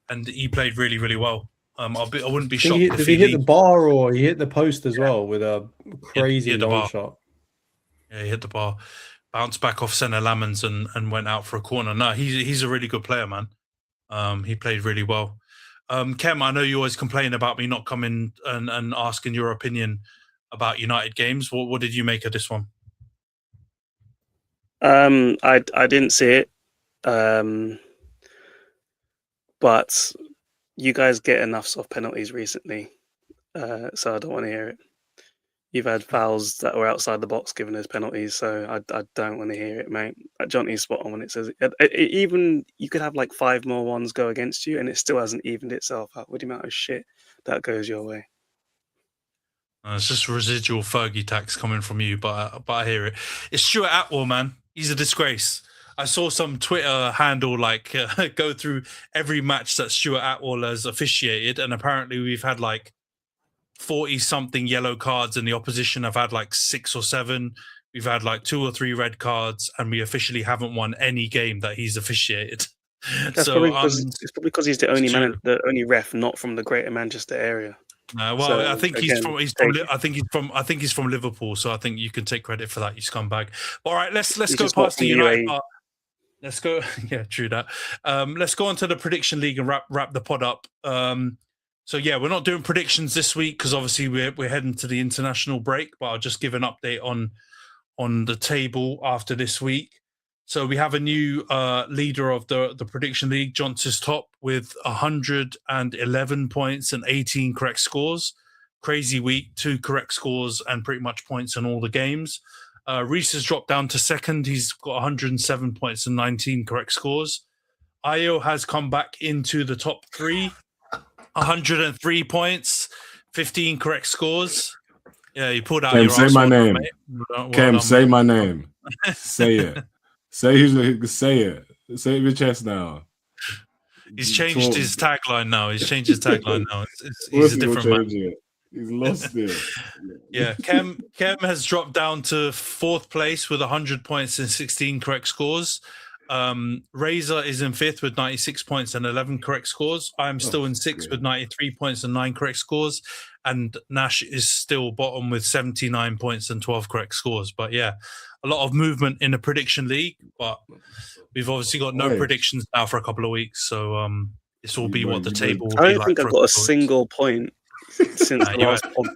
and he played really, really well. I wouldn't be shocked if he hit the bar or he hit the post as well with a crazy long shot. Yeah, he hit the bar. Bounced back off centre Lamens and went out for a corner. No, he's a really good player, man. He played really well. Khem, I know you always complain about me not coming and asking your opinion about United games. What did you make of this one? I didn't see it, but you guys get enough soft penalties recently, so I don't want to hear it. You've had fouls that were outside the box given as penalties, so I don't want to hear it, mate. Jonty's spot on when it says even you could have like 5 more ones go against you, and it still hasn't evened itself out with the amount of shit that goes your way. It's just residual Fergie tax coming from you, but I hear it. It's Stuart Atwell, man. He's a disgrace. I saw some Twitter handle like go through every match that Stuart Atwell has officiated, and apparently we've had like 40-something yellow cards, and the opposition have had like 6 or 7. We've had like 2 or 3 red cards, and we officially haven't won any game that he's officiated. It's probably because he's the only ref not from the Greater Manchester area. Well, So, I think again, I think he's from Liverpool, so I think you can take credit for that, you scumbag. But all right, let's He's go just not past the from United UAE. part. Let's go. Yeah, true that. Let's go on to the prediction league and wrap the pod up. So yeah, we're not doing predictions this week because obviously we're heading to the international break. But I'll just give an update on the table after this week. So we have a new leader of the prediction league. Jonty's top with 111 points and 18 correct scores. Crazy week, 2 correct scores and pretty much points in all the games. Rhys has dropped down to second. He's got 107 points and 19 correct scores. Ayo has come back into the top 3, 103 points, 15 correct scores. Yeah, you pulled out Khem, your say arse my well done, name. mate. Well Khem, done, say mate. my name. Say it. Say it. Say it with your chest now. He's changed his tagline now. He's a different man. It. He's lost it. Yeah, Khem has dropped down to 4th place with 100 points and 16 correct scores. Razor is in 5th with 96 points and 11 correct scores. I'm still in 6th with 93 points and 9 correct scores. And Nash is still bottom with 79 points and 12 correct scores. But yeah, a lot of movement in the prediction league. But we've obviously got no predictions now for a couple of weeks. So this will be what the table will be like. I don't think I've got a single point since the last pod.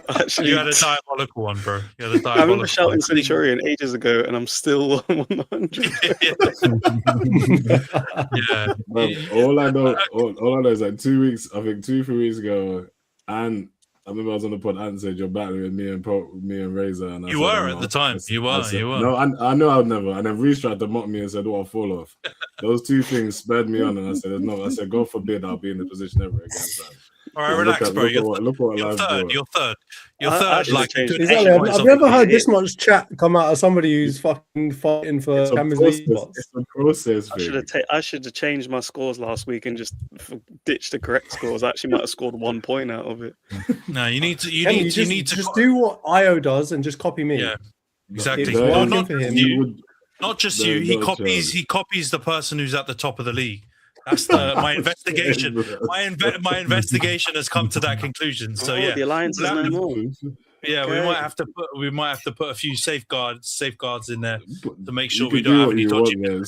Actually, you had a diabolical one, bro. You had a diabolical I remember shouting one. Centurion ages ago, and I'm still 100. Yeah. All I know is like 2 weeks, I think 2-3 weeks ago, and I remember I was on the pod and said you're battling with me and Razor. And you were at the time. You were. No, I know I would never. And then Rhys tried to mock me and said, "Oh, I'll fall off." Those 2 things spurred me on, and I said, "No." I said, "God forbid I'll be in the position ever again." Man. All right, relax, bro. You're third. Like, exactly. I've never heard this much chat come out of somebody who's fucking fighting for Champions League spots. It's a process. I should have changed my scores last week and just ditched the correct scores. I actually might have scored 1 point out of it. No, you need to. You need to just do what Ayo does and just copy me. Yeah, exactly. It's working for him. Not just you. He copies the person who's at the top of the league. That's my investigation. My investigation has come to that conclusion. So yeah, the alliance is no more. Yeah, okay. we might have to put a few safeguards in there to make sure we don't have any dodgy. Okay.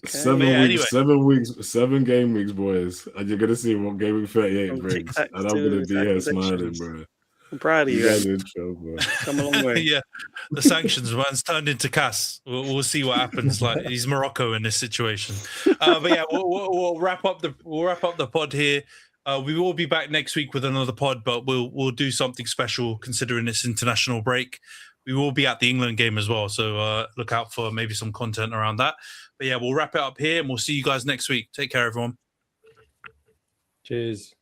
7 game weeks, boys, and you're gonna see what game week 38 brings, and I'm gonna be here smiling, bro. I'm proud of you. Guys in trouble. Come a long way. Yeah, the sanctions man's turned into Cass. We'll see what happens. Like he's Morocco in this situation. But yeah, we'll wrap up the pod here. We will be back next week with another pod, but we'll do something special considering this international break. We will be at the England game as well, so look out for maybe some content around that. But yeah, we'll wrap it up here, and we'll see you guys next week. Take care, everyone. Cheers.